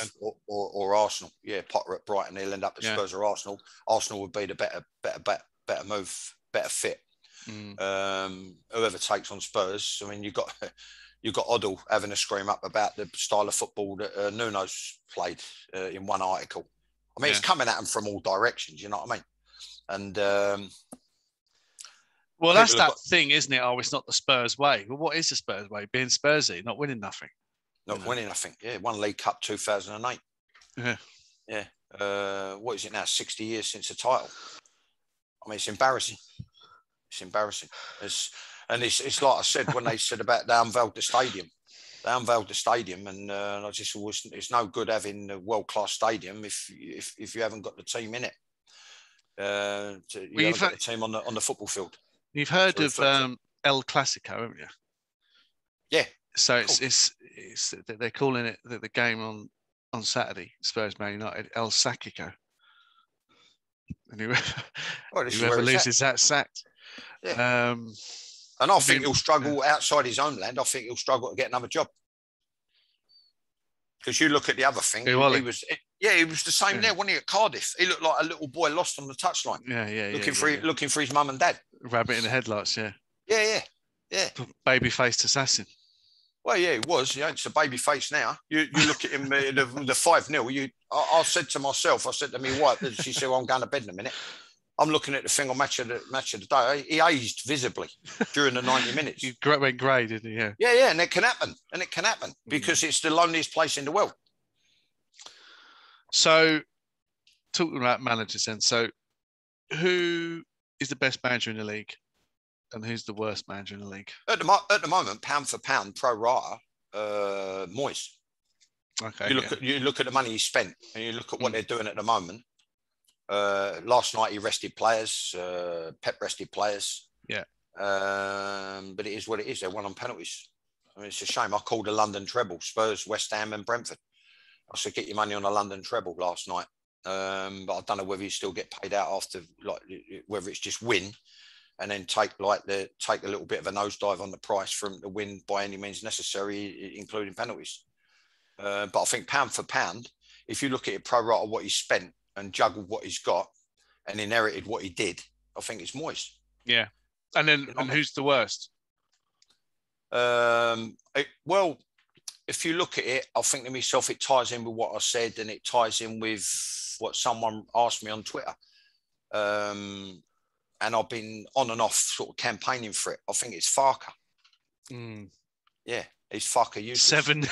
or Arsenal. Yeah, Potter at Brighton, he'll end up at Spurs or Arsenal. Arsenal would be the better move, better fit. Whoever takes on Spurs, I mean, you've got Oddle having a scream up about the style of football that Nuno's played in one article. I mean, it's coming at him from all directions. You know what I mean? And well, that's that thing, isn't it? Oh, it's not the Spurs way. Well, what is the Spurs way? Being Spursy, not winning nothing. Not winning nothing. Yeah, one League Cup 2008. Yeah. What is it now? 60 years since the title. I mean, it's embarrassing. It's embarrassing. It's like I said when they said about they unveiled the stadium. They unveiled the stadium, and I just was. It's no good having a world-class stadium if you haven't got the team in it. You haven't got the team on the football field. You've heard of El Clasico, haven't you? Yeah. So it's they're calling it the game on Saturday, Spurs Man United, El Sacico. And whoever loses that sacked. Yeah. And I think he'll struggle outside his own land. I think he'll struggle to get another job. Because you look at the other thing, he was the same there, wasn't he, at Cardiff? He looked like a little boy lost on the touchline. Looking for his mum and dad. Rabbit in the headlights, yeah. Yeah. Baby-faced assassin. Well, yeah, he was. Yeah, it's a baby face now. You look at him, the 5-0. I said to myself, I said to my wife, she said, well, I'm going to bed in a minute. I'm looking at the thing on match of the day. He aged visibly during the 90 minutes. He went grey, didn't he? Yeah. Yeah, and it can happen. Because it's the loneliest place in the world. So, talking about managers then. So, who is the best manager in the league? And who's the worst manager in the league? At the moment, pound for pound, pro rata, Moyes. Okay. You look at the money he spent, and you look at what they're doing at the moment. Last night he rested players. Pep rested players. Yeah. But it is what it is. They won on penalties. I mean, it's a shame. I called a London treble: Spurs, West Ham, and Brentford. I said, get your money on a London treble last night. But I don't know whether you still get paid out after, like, whether it's just win. and then take a little bit of a nosedive on the price for him to win by any means necessary, including penalties. But I think pound for pound, if you look at it pro rata what he spent and juggled what he's got and inherited what he did, I think it's Moyes. Yeah. And then who's the worst? Well, if you look at it, I think to myself, it ties in with what I said, and it ties in with what someone asked me on Twitter. And I've been on and off sort of campaigning for it. I think it's Farker. Yeah, it's Farker useless. 7.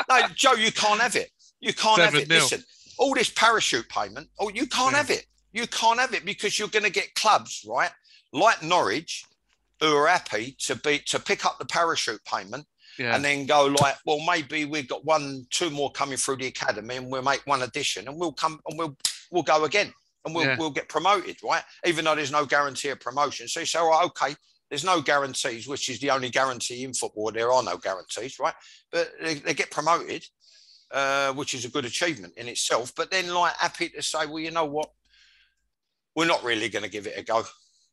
No, Joe, you can't have it. You can't have it. 7-0. Listen, all this parachute payment, you can't have it. You can't have it because you're going to get clubs, right, like Norwich, who are happy to pick up the parachute payment and then go like, well, maybe we've got 1-2 more coming through the academy, and we'll make one addition, and we'll come and we'll go again, and we'll get promoted, right? Even though there's no guarantee of promotion. So you say, all right, okay, there's no guarantees, which is the only guarantee in football. There are no guarantees, right? But they get promoted, which is a good achievement in itself. But then, like, happy to say, well, you know what? We're not really going to give it a go.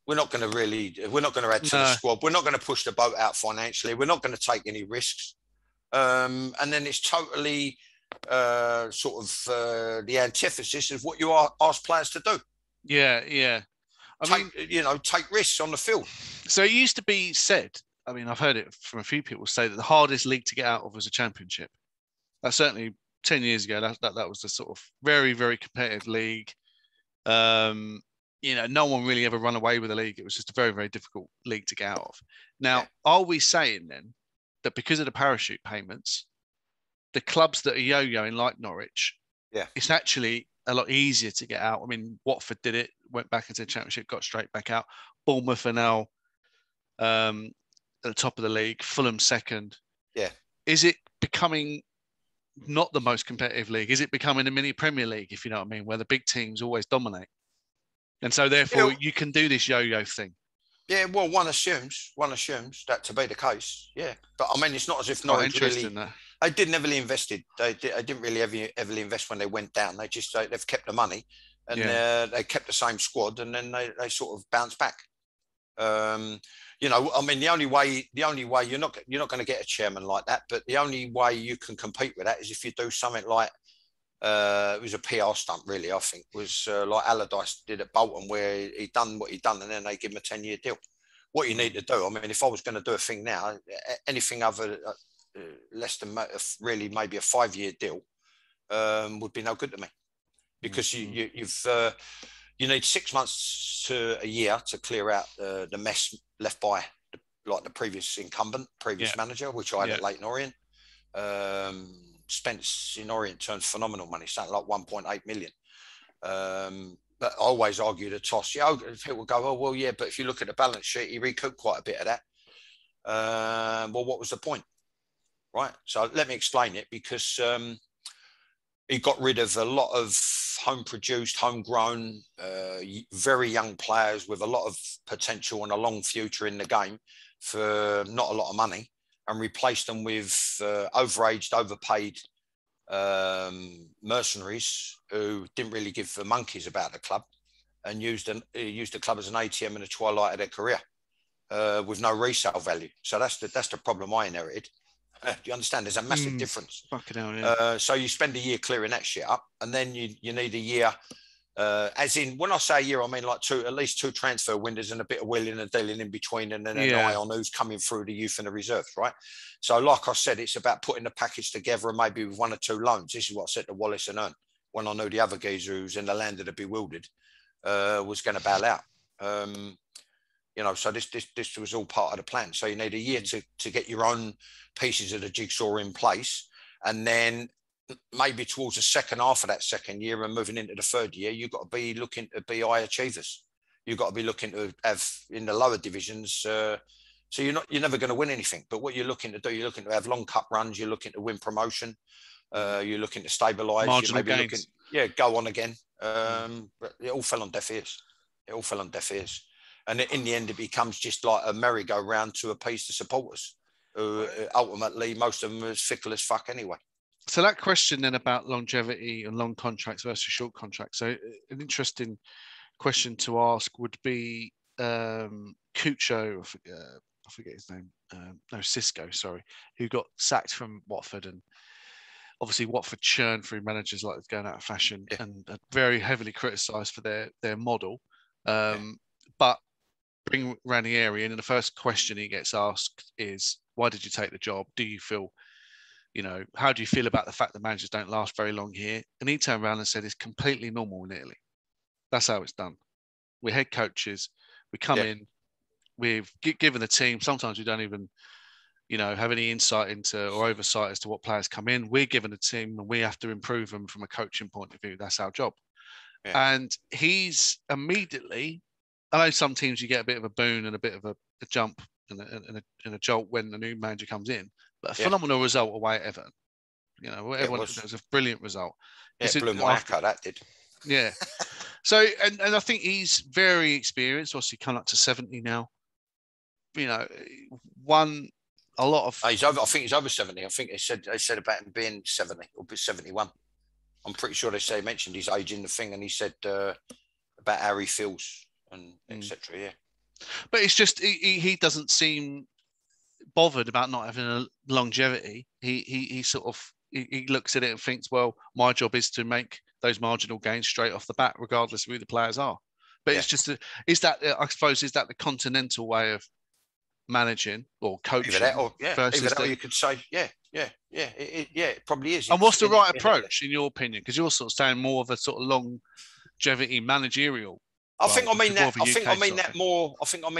We're not going to add to the squad. We're not going to push the boat out financially. We're not going to take any risks. And then it's totally the antithesis of what you ask players to do. Yeah, yeah. Take risks on the field. So it used to be said, I mean, I've heard it from a few people say that the hardest league to get out of was a championship. Certainly 10 years ago, that was the sort of very, very competitive league. No one really ever run away with the league. It was just a very, very difficult league to get out of. Now, are we saying then that because of the parachute payments, the clubs that are yo-yoing like Norwich, it's actually a lot easier to get out? I mean, Watford did it, went back into the championship, got straight back out. Bournemouth are now at the top of the league, Fulham second. Yeah. Is it becoming not the most competitive league? Is it becoming a mini Premier League, if you know what I mean, where the big teams always dominate? And so therefore you can do this yo-yo thing. Yeah, well, one assumes that to be the case. Yeah. But I mean, it's not as if Norwich really... They didn't heavily invested. They didn't really heavily invest when they went down. They've kept the money, and they kept the same squad, and then they sort of bounced back. I mean, the only way you're not going to get a chairman like that, but the only way you can compete with that is if you do something like it was a PR stunt, really. I think was like Allardyce did at Bolton, where he done what he done, and then they give him a 10-year deal. What you need to do, I mean, if I was going to do a thing now, anything other less than really maybe a 5-year deal would be no good to me, because you need 6 months to a year to clear out the mess left by the previous manager, which I had at Leyton Orient. Spent in Orient terms phenomenal money, something like 1.8 million. But I always argue the toss. People go, oh well, yeah, but if you look at the balance sheet, he recouped quite a bit of that. Well, what was the point? Right. So let me explain it, because he got rid of a lot of home-produced, homegrown, very young players with a lot of potential and a long future in the game for not a lot of money, and replaced them with overaged, overpaid mercenaries who didn't really give the monkeys about the club, and used the club as an ATM in the twilight of their career with no resale value. So that's the problem I inherited. Do you understand? There's a massive difference. Fucking hell, yeah. So you spend a year clearing that shit up, and then you need a year. As in, when I say a year, I mean like at least 2 transfer windows and a bit of wheeling and dealing in between, and then an eye on who's coming through the youth and the reserves, right? So like I said, it's about putting the package together, and maybe with 1 or 2 loans. This is what I said to Wallace and Earn when I knew the other geezer who's in the land of the bewildered was going to bail out. So this was all part of the plan. So you need a year to get your own pieces of the jigsaw in place, and then maybe towards the second half of that second year and moving into the third year, you've got to be looking to be high achievers. You've got to be looking to have in the lower divisions. So you're never going to win anything. But what you're looking to do, you're looking to have long cup runs. You're looking to win promotion. You're looking to stabilise. Marginal gains. Go on again. But it all fell on deaf ears. And in the end, it becomes just like a merry-go-round to appease the supporters, who ultimately, most of them are as fickle as fuck anyway. So that question then about longevity and long contracts versus short contracts. So an interesting question to ask would be Cucho, I forget his name, no, Cisco, sorry, who got sacked from Watford, and obviously Watford churned through managers like it's going out of fashion, and very heavily criticised for their model. But bring Ranieri in, and the first question he gets asked is, why did you take the job? Do you feel, how do you feel about the fact that managers don't last very long here? And he turned around and said, it's completely normal in Italy. That's how it's done. We're head coaches. We come in, we've given the team. Sometimes we don't even, have any insight into or oversight as to what players come in. We're given a team and we have to improve them from a coaching point of view. That's our job. Yeah. And he's immediately, I know some teams you get a bit of a boon and a bit of a jump and a jolt when the new manager comes in, but a phenomenal result away at Everton. It was a brilliant result. Yeah, it blew my hacker, that did. Yeah. So, and I think he's very experienced. Obviously, come up to 70 now. Won a lot of. He's over. I think he's over 70. I think they said about him being 70 or 71. I'm pretty sure they mentioned his age in the thing, and he said about how he feels and etc. Yeah. But it's just he doesn't seem bothered about not having a longevity. He sort of he looks at it and thinks, well, my job is to make those marginal gains straight off the bat, regardless of who the players are. But it's just, is that the continental way of managing or coaching? Either that, you could say, it probably is. And what's the right approach, in your opinion? Because you're sort of saying more of a sort of longevity managerial. I think I mean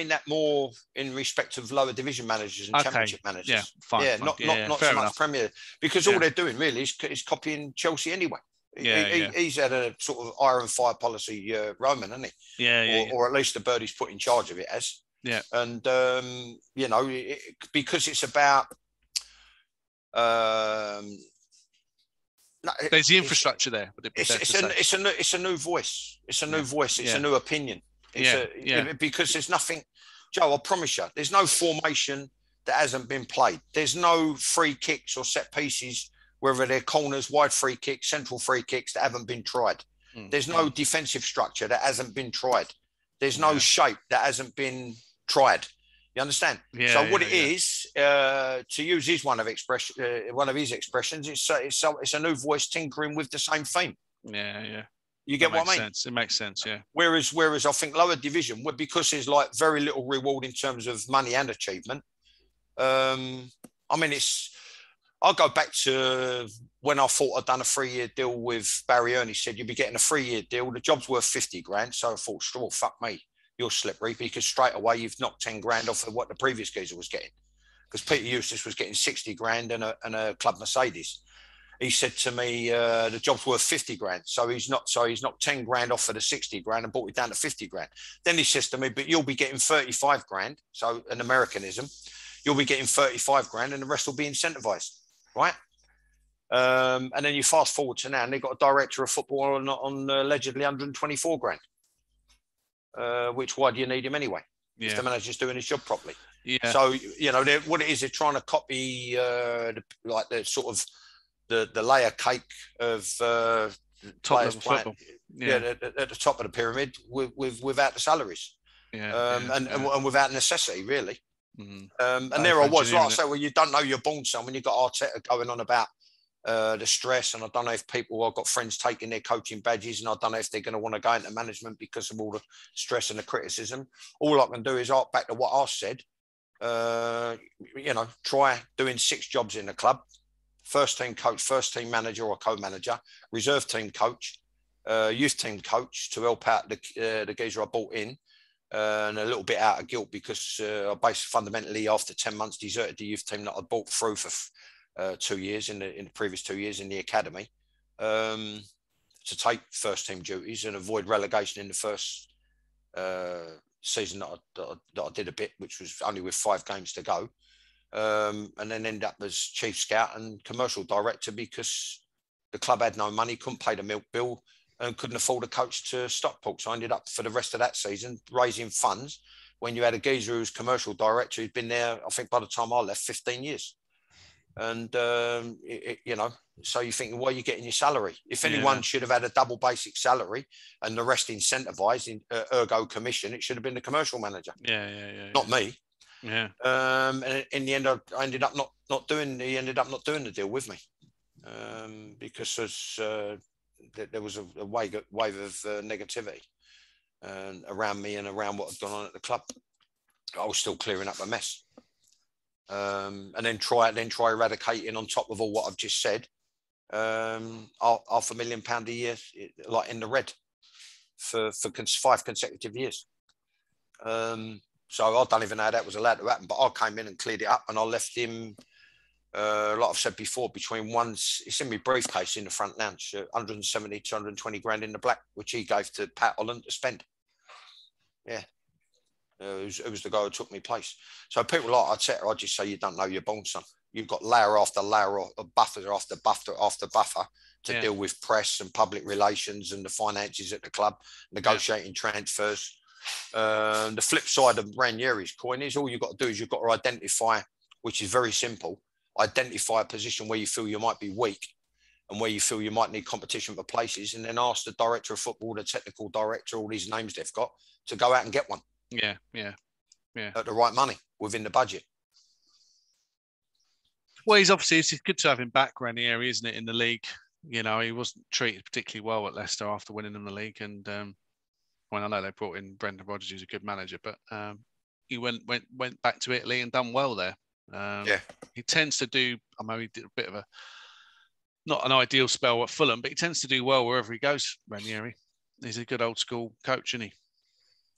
that more in respect of lower division managers and championship managers. Yeah, fine. Not so much Premier, because all they're doing really is copying Chelsea anyway. He's had a sort of iron fire policy, Roman, hasn't he? Or at least the bird he's put in charge of it as. Yeah. And because it's about there's the infrastructure there. It's a new voice. It's a new voice. It's a new opinion. Because there's nothing, Joe, I promise you, there's no formation that hasn't been played. There's no free kicks or set pieces, whether they're corners, wide free kicks, central free kicks, that haven't been tried. There's no defensive structure that hasn't been tried. There's no shape that hasn't been tried. You understand? It is, to use one of his expressions, it's a new voice tinkering with the same theme. Yeah. You get what I mean? It makes sense. Yeah. Whereas I think lower division, because there's like very little reward in terms of money and achievement. I'll go back to when I thought I'd done a 3-year deal with Barry Earney. Said you'd be getting a 3-year deal. The job's worth 50 grand. So I thought, oh, fuck me, you're slippery, because straight away you've knocked 10 grand off of what the previous geezer was getting. Because Peter Eustace was getting 60 grand and a Club Mercedes. He said to me, the job's worth 50 grand. So he's knocked 10 grand off of the 60 grand and brought it down to 50 grand. Then he says to me, but you'll be getting 35 grand. So an Americanism, you'll be getting 35 grand and the rest will be incentivized. Right. And then you fast forward to now, and they've got a director of football on allegedly 124 grand. Why do you need him anyway? Yeah. If the manager's doing his job properly. Yeah. So what it is, they're trying to copy the layer cake of top level football. At the top of the pyramid without the salaries. And without necessity, really. And there I was, like I say, well, you don't know you're born son when you've got Arteta going on about the stress, and I don't know if I've got friends taking their coaching badges, and I don't know if they're going to want to go into management because of all the stress and the criticism. All I can do is hark back to what I said. Try doing 6 jobs in the club: first team coach, first team manager or co-manager, reserve team coach, youth team coach to help out the geezer I brought in. And a little bit out of guilt because I basically fundamentally after 10 months deserted the youth team that I'd brought through for 2 years in the previous 2 years in the academy to take first team duties and avoid relegation in the first season that I did a bit, which was only with 5 games to go, and then end up as chief scout and commercial director because the club had no money, couldn't pay the milk bill, and couldn't afford a coach to Stockport. So I ended up for the rest of that season raising funds when you had a geezer who's commercial director who'd been there, I think by the time I left, 15 years. And, so you're thinking, why are you getting your salary? If anyone should have had a double basic salary and the rest incentivized, ergo commission, it should have been the commercial manager. Yeah. Not me. Yeah. And in the end, I ended up not doing. He ended up not doing the deal with me because there was a wave of negativity around me and around what had gone on at the club. I was still clearing up a mess. And then try eradicating on top of all what I've just said, £500,000 a year, like in the red for 5 consecutive years. So I don't even know how that was allowed to happen, but I came in and cleared it up, and I left him, like I've said before, it's in my briefcase in the front lounge, 170, 220 grand in the black, which he gave to Pat Holland to spend. Yeah. It was the guy who took me place. So people like Arteta, I just say, you don't know your born, son. You've got layer after layer of buffer after buffer to deal with press and public relations and the finances at the club, negotiating transfers. The flip side of Ranieri's coin is all you've got to do is you've got to identify, which is very simple, identify a position where you feel you might be weak and where you feel you might need competition for places, and then ask the director of football, the technical director, all these names they've got, to go out and get one. Yeah. At the right money within the budget. Well, it's good to have him back, Ranieri, isn't it, in the league? You know, he wasn't treated particularly well at Leicester after winning them the league, and I know they brought in Brendan Rodgers, who's a good manager, but he went back to Italy and done well there. He tends to do. I know he did a bit of not an ideal spell at Fulham, but he tends to do well wherever he goes. Ranieri, he's a good old school coach, isn't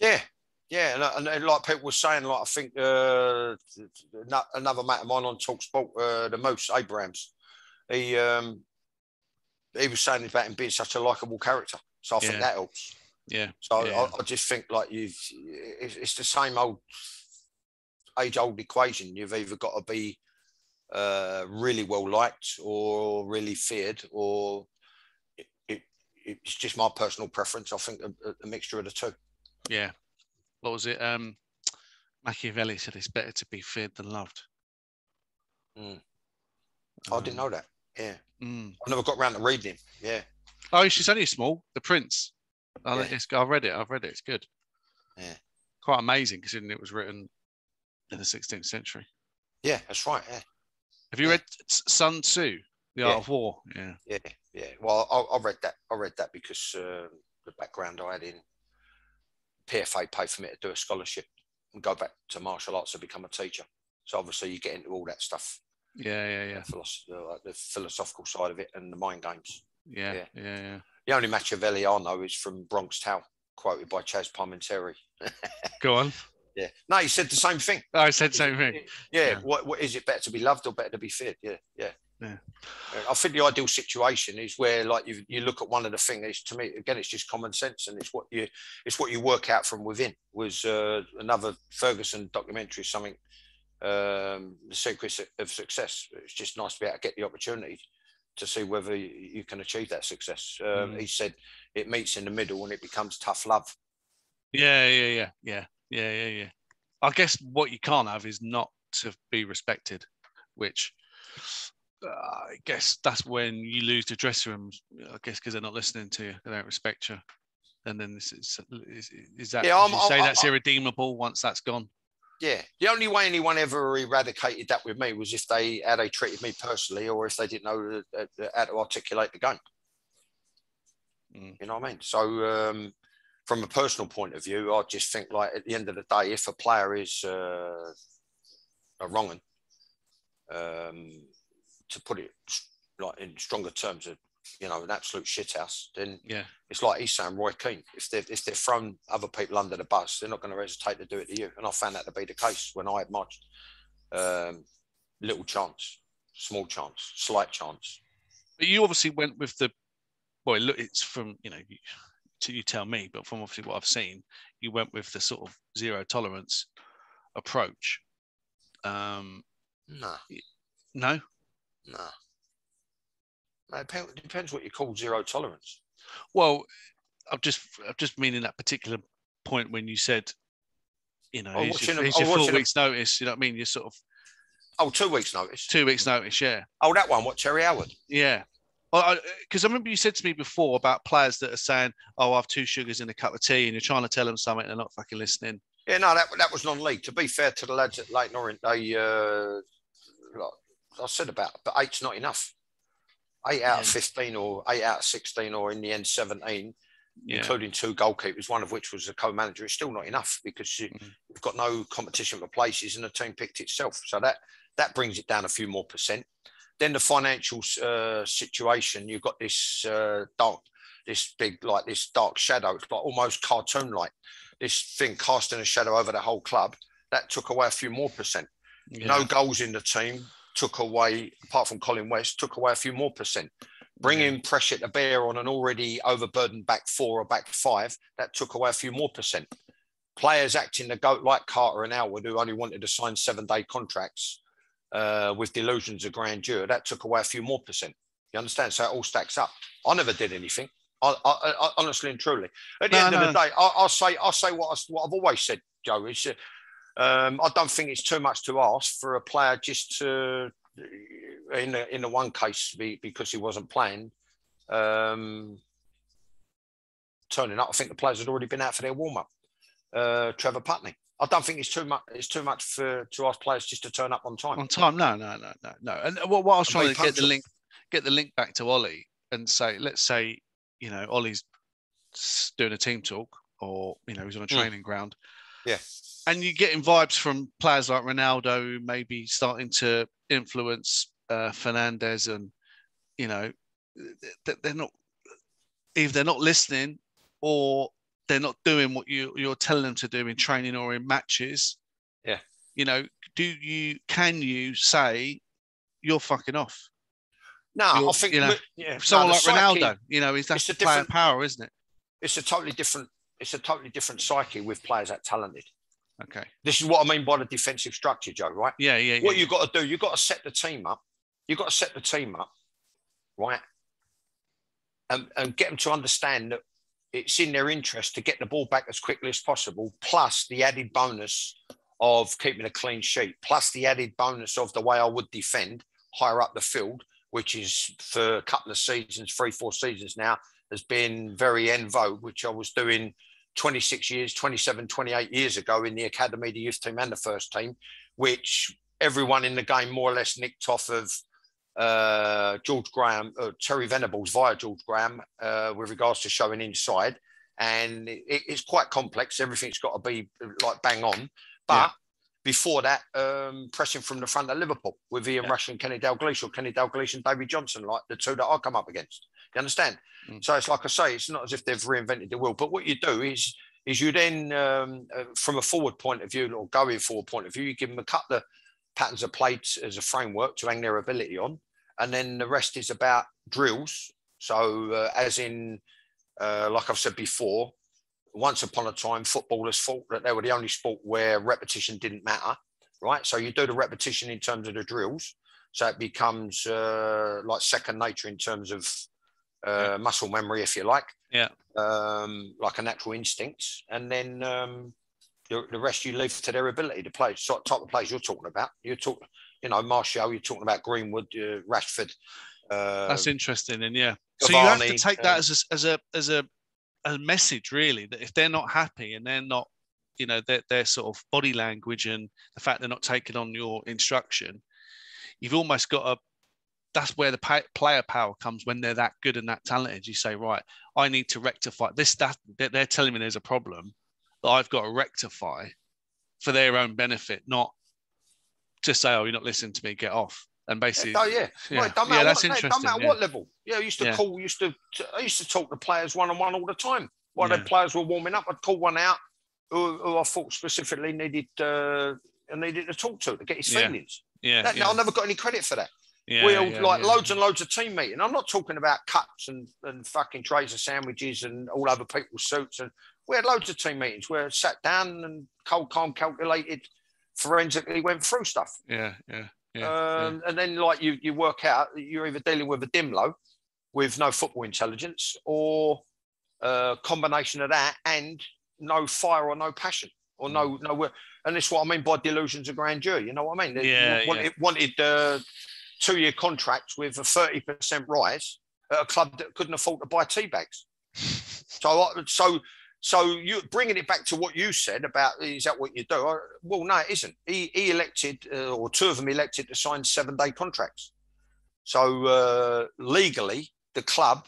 he? Yeah, and like people were saying, like I think another mate of mine on TalkSport, the Moose Abrahams, he was saying about him being such a likable character. So I think that helps. Yeah. So I just think like it's the same age-old equation. You've either got to be really well liked or really feared, or it's just my personal preference. I think a mixture of the two. Yeah. What was it? Machiavelli said it's better to be feared than loved. I didn't know that. Yeah. I never got around to reading him. Yeah. Oh, it's only small. The Prince. I've read it. It's good. Yeah. Quite amazing considering it was written in the 16th century. Yeah, that's right. Yeah. Have you read Sun Tzu, The Art of War? Yeah. Yeah. Well, I read that. I read that because the background I had in PFA paid for me to do a scholarship and go back to martial arts to become a teacher. So obviously you get into all that stuff. Yeah. The philosophical side of it and the mind games. Yeah. The only Machiavelli I know is from Bronx Tale, quoted by Chaz Parmenteri. Go on. Yeah. No, he said the same thing. Oh, I said the same thing. Yeah. What is it, better to be loved or better to be feared? Yeah. I think the ideal situation is where, like, you look at one of the things. To me, again, it's just common sense, and it's what you work out from within. Was another Ferguson documentary, something, The Secrets of Success. It's just nice to be able to get the opportunity to see whether you can achieve that success. He said it meets in the middle and it becomes tough love. Yeah. I guess what you can't have is not to be respected, which I guess that's when you lose the dressing room. I guess because they're not listening to you, they don't respect you. And then is that? Yeah, you say that's irredeemable once that's gone. Yeah, the only way anyone ever eradicated that with me was if how they treated me personally, or if they didn't know how to articulate the game. You know what I mean? So from a personal point of view, I just think, like, at the end of the day, if a player is a wrong un, to put it like in stronger terms, of, an absolute shithouse, then it's like he's saying, Roy Keane. If they've thrown other people under the bus, they're not going to hesitate to do it to you. And I found that to be the case when I had my little chance, small chance, slight chance. But you obviously went with look, it's from, you tell me, but from obviously what I've seen, you went with the sort of zero tolerance approach. No. It depends what you call zero tolerance. Well, I'm just meaning that particular point when you said, here's your 4 weeks' notice. You know what I mean? You're sort of Oh, 2 weeks' notice. 2 weeks' notice, yeah. Oh, that one, what, Terry Howard? Yeah. Well, because I remember you said to me before about players that are saying, "Oh, I have 2 sugars in a cup of tea," and you're trying to tell them something, and they're not fucking listening. Yeah, no, that was non-league. To be fair to the lads at Leyton Orient, they, I said but 8's not enough. 8 out of 15 or 8 out of 16 or in the end 17, including 2 goalkeepers, one of which was a co-manager, is still not enough because you've got no competition for places and the team picked itself. So that brings it down a few more percent. Then the financial situation, you've got this dark shadow. It's like almost cartoon-like. This thing casting a shadow over the whole club. That took away a few more percent. Yeah. No goals in the team took away, apart from Colin West, took away a few more percent. Bringing pressure to bear on an already overburdened back 4 or back 5, that took away a few more percent. Players acting the goat like Carter and Elwood, who only wanted to sign 7-day contracts with delusions of grandeur, that took away a few more percent. You understand? So it all stacks up. I never did anything. I honestly and truly. At the end of the day, I'll say what I've always said, Joe. Is I don't think it's too much to ask for a player just to, in the one case, because he wasn't playing, turning up. I think the players had already been out for their warm up. Trevor Putney. I don't think it's too much. It's too much to ask players just to turn up on time. On time? No. And what I was trying to get the link back to Ollie and say, let's say, Ollie's doing a team talk, or he's on a training ground. Yeah. And you're getting vibes from players like Ronaldo, who may be starting to influence Fernandez, and they're not, either they're not listening or they're not doing what you're telling them to do in training or in matches. Yeah. Can you say you're fucking off? No, I think someone like Ronaldo, that's the player power, isn't it? It's a totally different psyche with players that talented. Okay. This is what I mean by the defensive structure, Joe, right? Yeah. What you've got to do, you've got to set the team up. You've got to set the team up, right? And get them to understand that it's in their interest to get the ball back as quickly as possible, plus the added bonus of keeping a clean sheet, plus the added bonus of the way I would defend higher up the field, which is for a couple of seasons, 3-4 seasons now, has been very en vogue, which I was doing 26 years, 27, 28 years ago in the academy, the youth team and the first team, which everyone in the game more or less nicked off of George Graham, Terry Venables via George Graham with regards to showing inside. And it's quite complex. Everything's got to be like bang on. But before that, pressing from the front of Liverpool with Ian Rush and Kenny Dalglish, or Kenny Dalglish and David Johnson, like the two that I come up against. You understand? So it's like I say, it's not as if they've reinvented the wheel. But what you do is you then, from a forward point of view, or going forward point of view, you give them a couple of patterns of play as a framework to hang their ability on. And then the rest is about drills. So as in, like I've said before, once upon a time, footballers thought that they were the only sport where repetition didn't matter, right? So you do the repetition in terms of the drills. So it becomes like second nature in terms of muscle memory, if you like. Yeah. Like a natural instinct. And then the rest you leave to their ability to play. So type of players you're talking about. You're talking, Martial, you're talking about Greenwood, Rashford. That's interesting. And Cavani, so you have to take that as a message, really, that if they're not happy and they're not, their sort of body language and the fact they're not taking on your instruction, you've almost got to, that's where the player power comes, when they're that good and that talented. You say, right, I need to rectify this, that they're telling me there's a problem that I've got to rectify for their own benefit, not just say, oh, you're not listening to me, get off. And basically, Right, that's interesting. Don't matter what level. I used to talk to players one-on-one all the time. While the players were warming up, I'd call one out who I thought specifically needed to talk to get his feelings. I never got any credit for that. Loads and loads of team meeting. I'm not talking about cups and fucking trays of sandwiches and all over people's suits. And we had loads of team meetings where I sat down and cold, calm, calculated, forensically went through stuff. And then you work out you're either dealing with a Dimlo with no football intelligence, or a combination of that and no fire or no passion. or nowhere. And that's what I mean by delusions of grandeur. You know what I mean? It wanted 2-year contracts with a 30% rise at a club that couldn't afford to buy tea bags. So you bringing it back to what you said about, is that what you do? Well, no, it isn't. He elected, or two of them elected to sign 7-day contracts. So legally, the club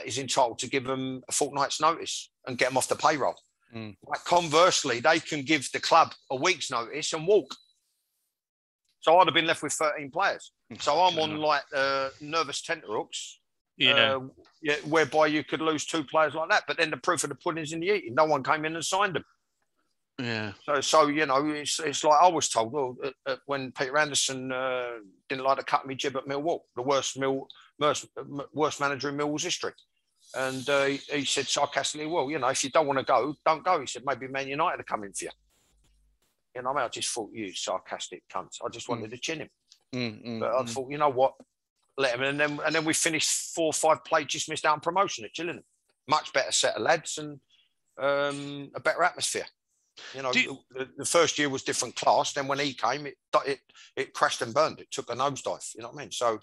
is entitled to give them a fortnight's notice and get them off the payroll. Like, conversely, they can give the club a week's notice and walk. So I'd have been left with 13 players. So I'm on like nervous tenterhooks. Whereby you could lose 2 players like that. But then the proof of the pudding's in the eating. No one came in and signed them. Yeah. So you know, it's like I was told, well, when Peter Anderson didn't like to cut me jib at Millwall, the worst manager in Millwall's history. And he said sarcastically, well, you know, if you don't want to go, don't go. He said, maybe Man United are coming for you. You know, I just thought, you sarcastic cunts. I just wanted to chin him. But I thought, you know what? Let him. And then we finished 4 or 5 players, just missed out on promotion at Gillingham. Much better set of lads and a better atmosphere. You know, the first year was different class. Then when he came, it crashed and burned. It took a nosedive. You know what I mean? So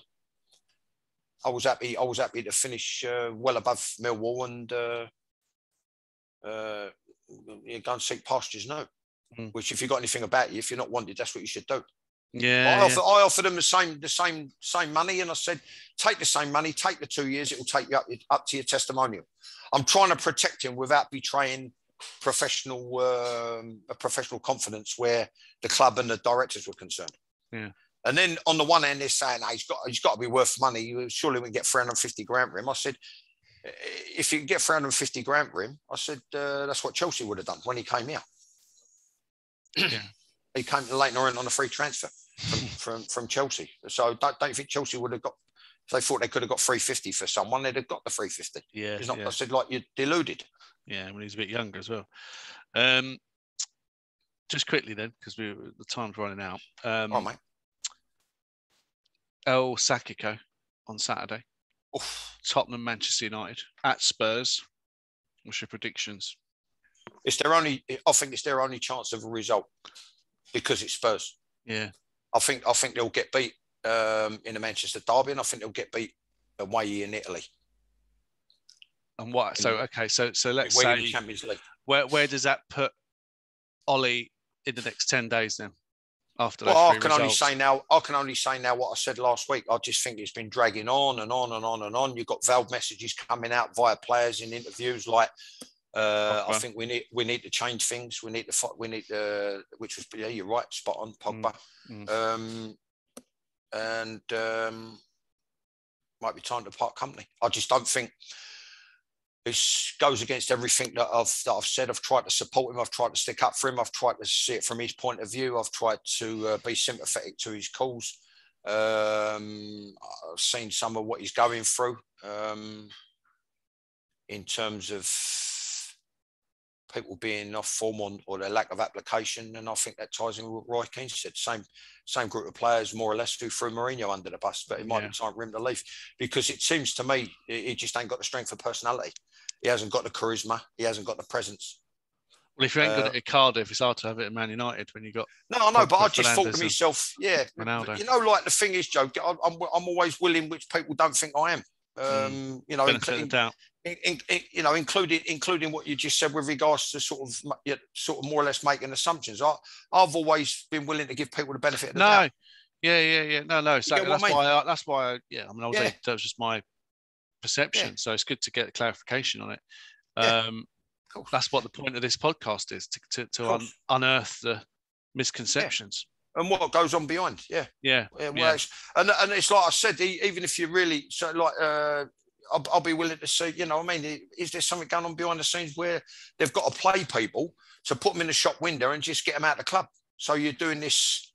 I was happy. I was happy to finish well above Millwall and go and seek pastures new. Which, if you got anything about you, if you're not wanted, that's what you should do. I offered them the same money, and I said, take the same money, take the 2 years. It will take you up to your testimonial. I'm trying to protect him without betraying professional confidence where the club and the directors were concerned. Yeah. And then on the one hand, they're saying, he's got to be worth money. Surely we can get 350 grand for him. I said, if you can get 350 grand for him, I said, that's what Chelsea would have done when he came here. Yeah. He came to Leyton Orient on a free transfer from Chelsea. So don't you think Chelsea would have got, if they thought they could have got 350 for someone, they'd have got the 350. Yeah. It's not, I said, like, you're deluded. Yeah, when he's a bit younger as well. Just quickly then, because the time's running out. Mate. El Sakiko on Saturday. Oof. Tottenham, Manchester United at Spurs. What's your predictions? I think it's their only chance of a result because it's Spurs. Yeah. I think they'll get beat in the Manchester derby, and I think they'll get beat away in Italy. And what? So let's say the Champions League. Where does that put Ollie in the next 10 days then? After those I can only say now what I said last week. I just think it's been dragging on and on and on and on. You've got veiled messages coming out via players in interviews like, I think we need to change things. We need to which was, yeah, you're right, spot on, Pogba. Might be time to part company. I just don't think this goes against everything that I've said. I've tried to support him. I've tried to stick up for him. I've tried to see it from his point of view. I've tried to be sympathetic to his cause. I've seen some of what he's going through in terms of people being off form or their lack of application, and I think that ties in with what Roy Keane said. Same group of players, more or less, who threw Mourinho under the bus, but it might be time for him to leave, because it seems to me he just ain't got the strength of personality. He hasn't got the charisma. He hasn't got the presence. Well, if you ain't got it at Cardiff, it's hard to have it at Man United when you got. No, but I just thought to myself, Ronaldo. You know, like the thing is, Joe, I'm always willing, which people don't think I am. You know, including what you just said with regards to sort of more or less making assumptions. I've always been willing to give people the benefit of the doubt. Yeah. No. Exactly. That's why. I mean, that was just my perception. Yeah. So it's good to get clarification on it. That's what the point of this podcast is, to unearth the misconceptions. And what goes on behind, and it's like I said, even if you really I'll be willing to see. You know, I mean, is there something going on behind the scenes where they've got to play people to put them in the shop window and just get them out of the club? So you're doing this,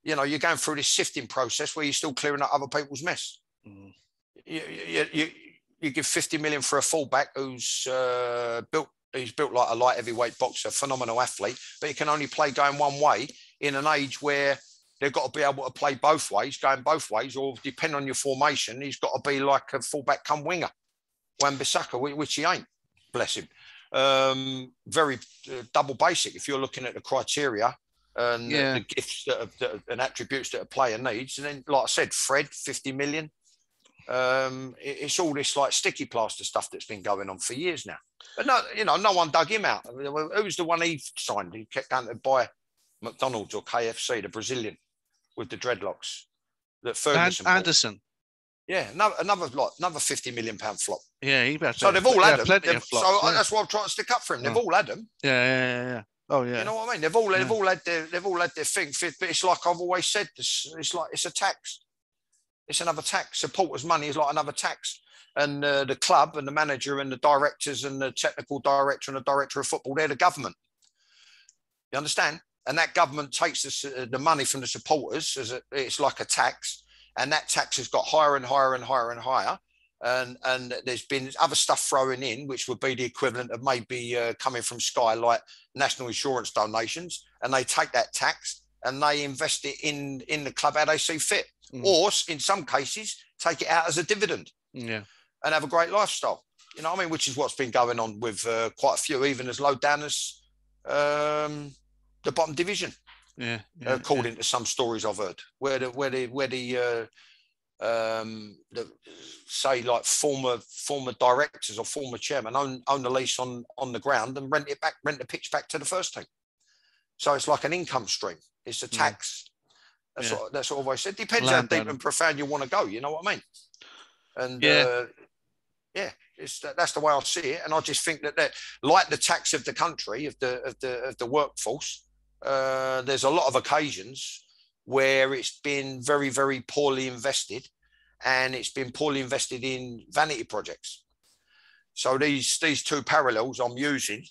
you know, you're going through this sifting process where you're still clearing up other people's mess. You give 50 million for a fullback who's built like a light heavyweight boxer, phenomenal athlete, but he can only play going one way in an age where they've got to be able to play both ways, going both ways, or depending on your formation, he's got to be like a fullback come winger, Wan-Bissaka, which he ain't, bless him. very double basic. If you're looking at the criteria and Yeah. the gifts and attributes that a player needs, and then, like I said, Fred, 50 million. It's all this like sticky plaster stuff that's been going on for years now. But no, no one dug him out. Who was the one he signed? He kept going to buy McDonald's or KFC, the Brazilian with the dreadlocks. That Ferguson. Anderson. Yeah, another 50 million pound flop. Yeah, he better. So they've all had them. Plenty of flops, so that's why I'm trying to stick up for him. They've all had them. Yeah. Oh yeah. You know what I mean? They've all had their thing. But it's like I've always said. It's like it's a tax. It's another tax. Supporters' money is like another tax. And the club and the manager and the directors and the technical director and the director of football, they're the government. You understand? And that government takes the money from the supporters it's like a tax. And that tax has got higher and higher and higher and higher. And there's been other stuff thrown in, which would be the equivalent of maybe coming from Sky, like national insurance donations. And they take that tax and they invest it in the club how they see fit. Or in some cases, take it out as a dividend. Yeah. And have a great lifestyle. You know what I mean? Which is what's been going on with quite a few, even as low down as the bottom division. Yeah. According to some stories I've heard, where the say like former directors or former chairman own the lease on the ground and rent the pitch back to the first team. So it's like an income stream. It's a tax. That's what I've always said. Depends how deep and profound you want to go. You know what I mean? And that's the way I see it. And I just think that like the tax of the country, of the workforce, there's a lot of occasions where it's been very, very poorly invested, and it's been poorly invested in vanity projects. So these two parallels I'm using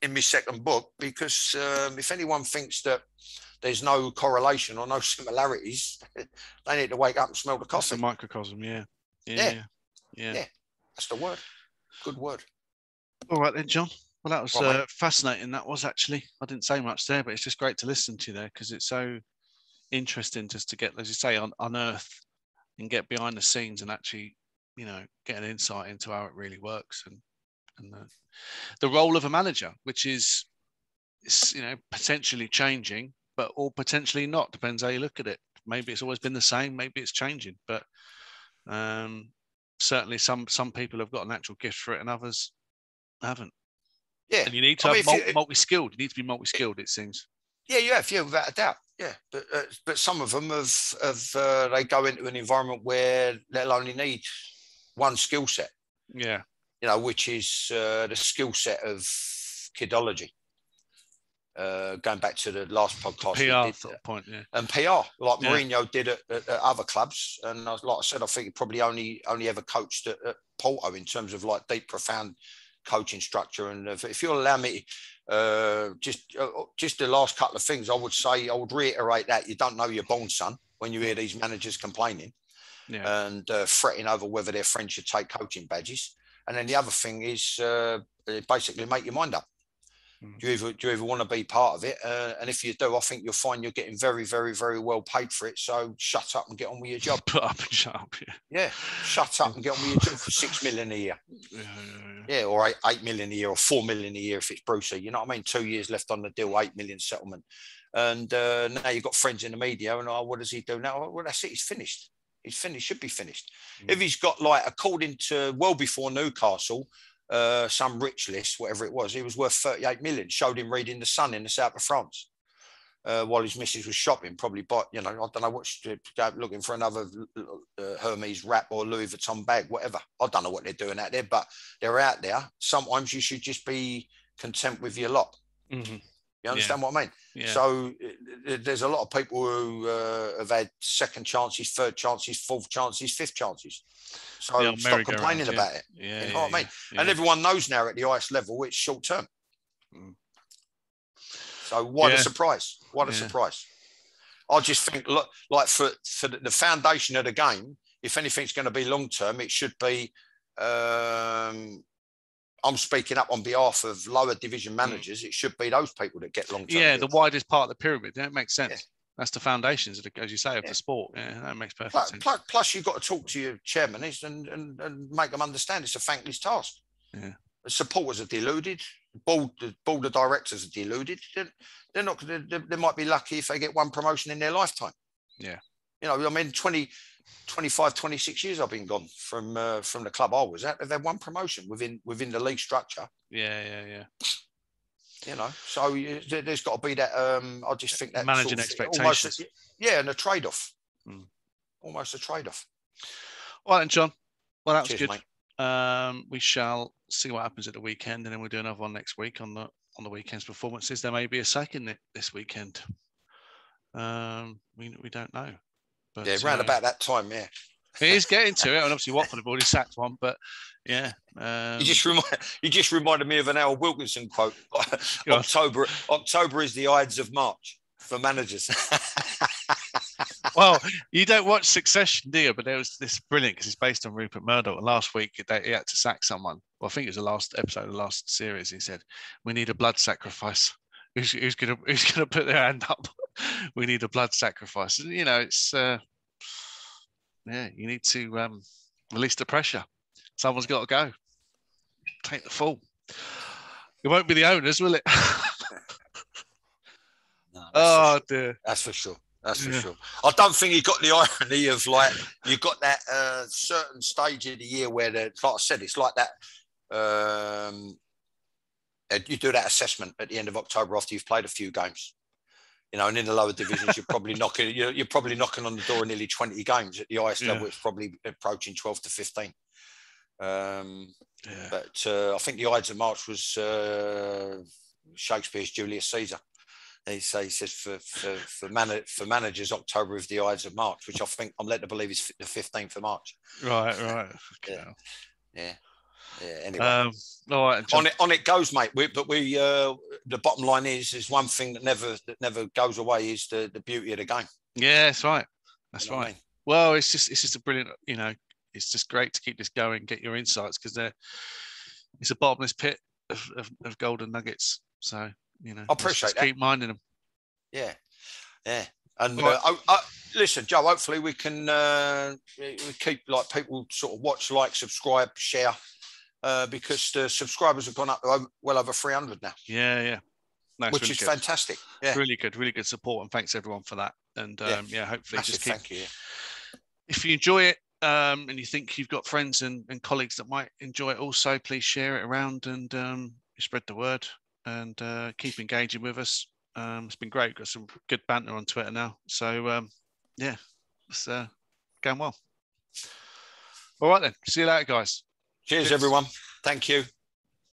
in my second book, because if anyone thinks that there's no correlation or no similarities, they need to wake up and smell the coffee. It's a microcosm, yeah. That's the word. Good word. All right then, John. Well, that was fascinating. That was actually. I didn't say much there, but it's just great to listen to you there, because it's so interesting just to get, as you say, unearth and get behind the scenes and actually, get an insight into how it really works and the role of a manager, which is potentially changing, but or potentially not. Depends how you look at it. Maybe it's always been the same. Maybe it's changing, but certainly some people have got a natural gift for it and others haven't. Yeah, and you need to have multi-skilled. You need to be multi-skilled, it seems. Yeah, without a doubt. Yeah, but some of them have they go into an environment where they'll only need one skill set. Yeah, which is the skill set of kidology. Going back to the last podcast, PR sort of point, yeah, and PR like Mourinho did at other clubs, and like I said, I think he probably only ever coached at Porto in terms of like deep, profound coaching structure. And if you'll allow me, just the last couple of things, I would reiterate that you don't know your born son when you hear these managers complaining and fretting over whether their friends should take coaching badges. And then the other thing is basically make your mind up. Do you ever want to be part of it? And if you do, I think you'll find you're getting very, very, very well paid for it. So shut up and get on with your job. Put up and shut up. Yeah, shut up and get on with your job for 6 million a year. Yeah, or 8 million a year, or 4 million a year if it's Brucey. You know what I mean? 2 years left on the deal, 8 million settlement. And now you've got friends in the media, and what does he do now? Well, that's it. He's finished. He's finished. Should be finished. If he's got, like, according to well before Newcastle, some rich list, whatever it was, he was worth 38 million. Showed him reading The Sun in the south of France while his missus was shopping. Probably bought, I don't know what, looking for another Hermes wrap or Louis Vuitton bag, whatever. I don't know what they're doing out there, but they're out there. Sometimes you should just be content with your lot. Mm-hmm. You understand what I mean? Yeah. So there's a lot of people who have had second chances, third chances, fourth chances, fifth chances. So stop complaining about it. Yeah, you know what I mean? Yeah. And everyone knows now at the highest level it's short term. So why the surprise? Why the surprise? I just think, look, like for the foundation of the game, if anything's going to be long term, it should be. I'm speaking up on behalf of lower division managers. It should be those people that get long term. Yeah, the widest part of the pyramid. That makes sense. Yeah. That's the foundations, as you say, of the sport. Yeah, that makes perfect sense. Plus, you've got to talk to your chairman and make them understand it's a thankless task. Yeah. supporters are deluded. The board of directors are deluded. They're not. They might be lucky if they get one promotion in their lifetime. Yeah. You know, I mean, 25, 26 years I've been gone from the club I was at. They've had one promotion within the league structure. Yeah. You know, so there's got to be that. I just think that managing expectations. And a trade-off. Almost a trade-off. All right, then, John. Well, that was Cheers, good. Mate. We shall see what happens at the weekend, and then we'll do another one next week on the weekend's performances. There may be a second this weekend. We don't know. But, yeah, round about that time, yeah. It is getting to it, and obviously Watford have already sacked one, but yeah. You just reminded me of an Al Wilkinson quote. October is the Ides of March for managers. Well, you don't watch Succession, do you? But there was this brilliant, because it's based on Rupert Murdoch. And last week, he had to sack someone. Well, I think it was the last episode of the last series. He said, "We need a blood sacrifice. Who's gonna put their hand up? We need a blood sacrifice." And, you know, it's you need to release the pressure. Someone's got to go. Take the fall. It won't be the owners, will it? No, dear. That's for sure. That's for sure. I don't think you got the irony of, like, you got that certain stage of the year where, like I said, it's like that. You do that assessment at the end of October after you've played a few games, you know, and in the lower divisions, you're probably knocking. You're probably knocking on the door of nearly 20 games. At the highest level, it's probably approaching 12 to 15. But I think the Ides of March was Shakespeare's Julius Caesar. He says for managers, October is the Ides of March, which I think I'm led to believe is the 15th of March. Right. Yeah. Anyway, all right. On it goes, mate. The bottom line is one thing that never goes away is the beauty of the game. Yeah, that's right. That's right. I mean? Well, it's just a brilliant. You know, it's just great to keep this going, get your insights, because it's a bottomless pit of golden nuggets. So, you know, I appreciate that. Keep minding them. Yeah. And listen, Joe. Hopefully, we can we keep, like, people sort of watch, like, subscribe, share, because the subscribers have gone up to well over 300 now. Yeah. No, which is fantastic. Yeah, really good support, and thanks everyone for that. And hopefully, just keep. Thank you. If you enjoy it, and you think you've got friends and colleagues that might enjoy it also, please share it around and spread the word, and keep engaging with us. It's been great. We've got some good banter on Twitter now. So, it's going well. All right, then. See you later, guys. Cheers, everyone. Thank you.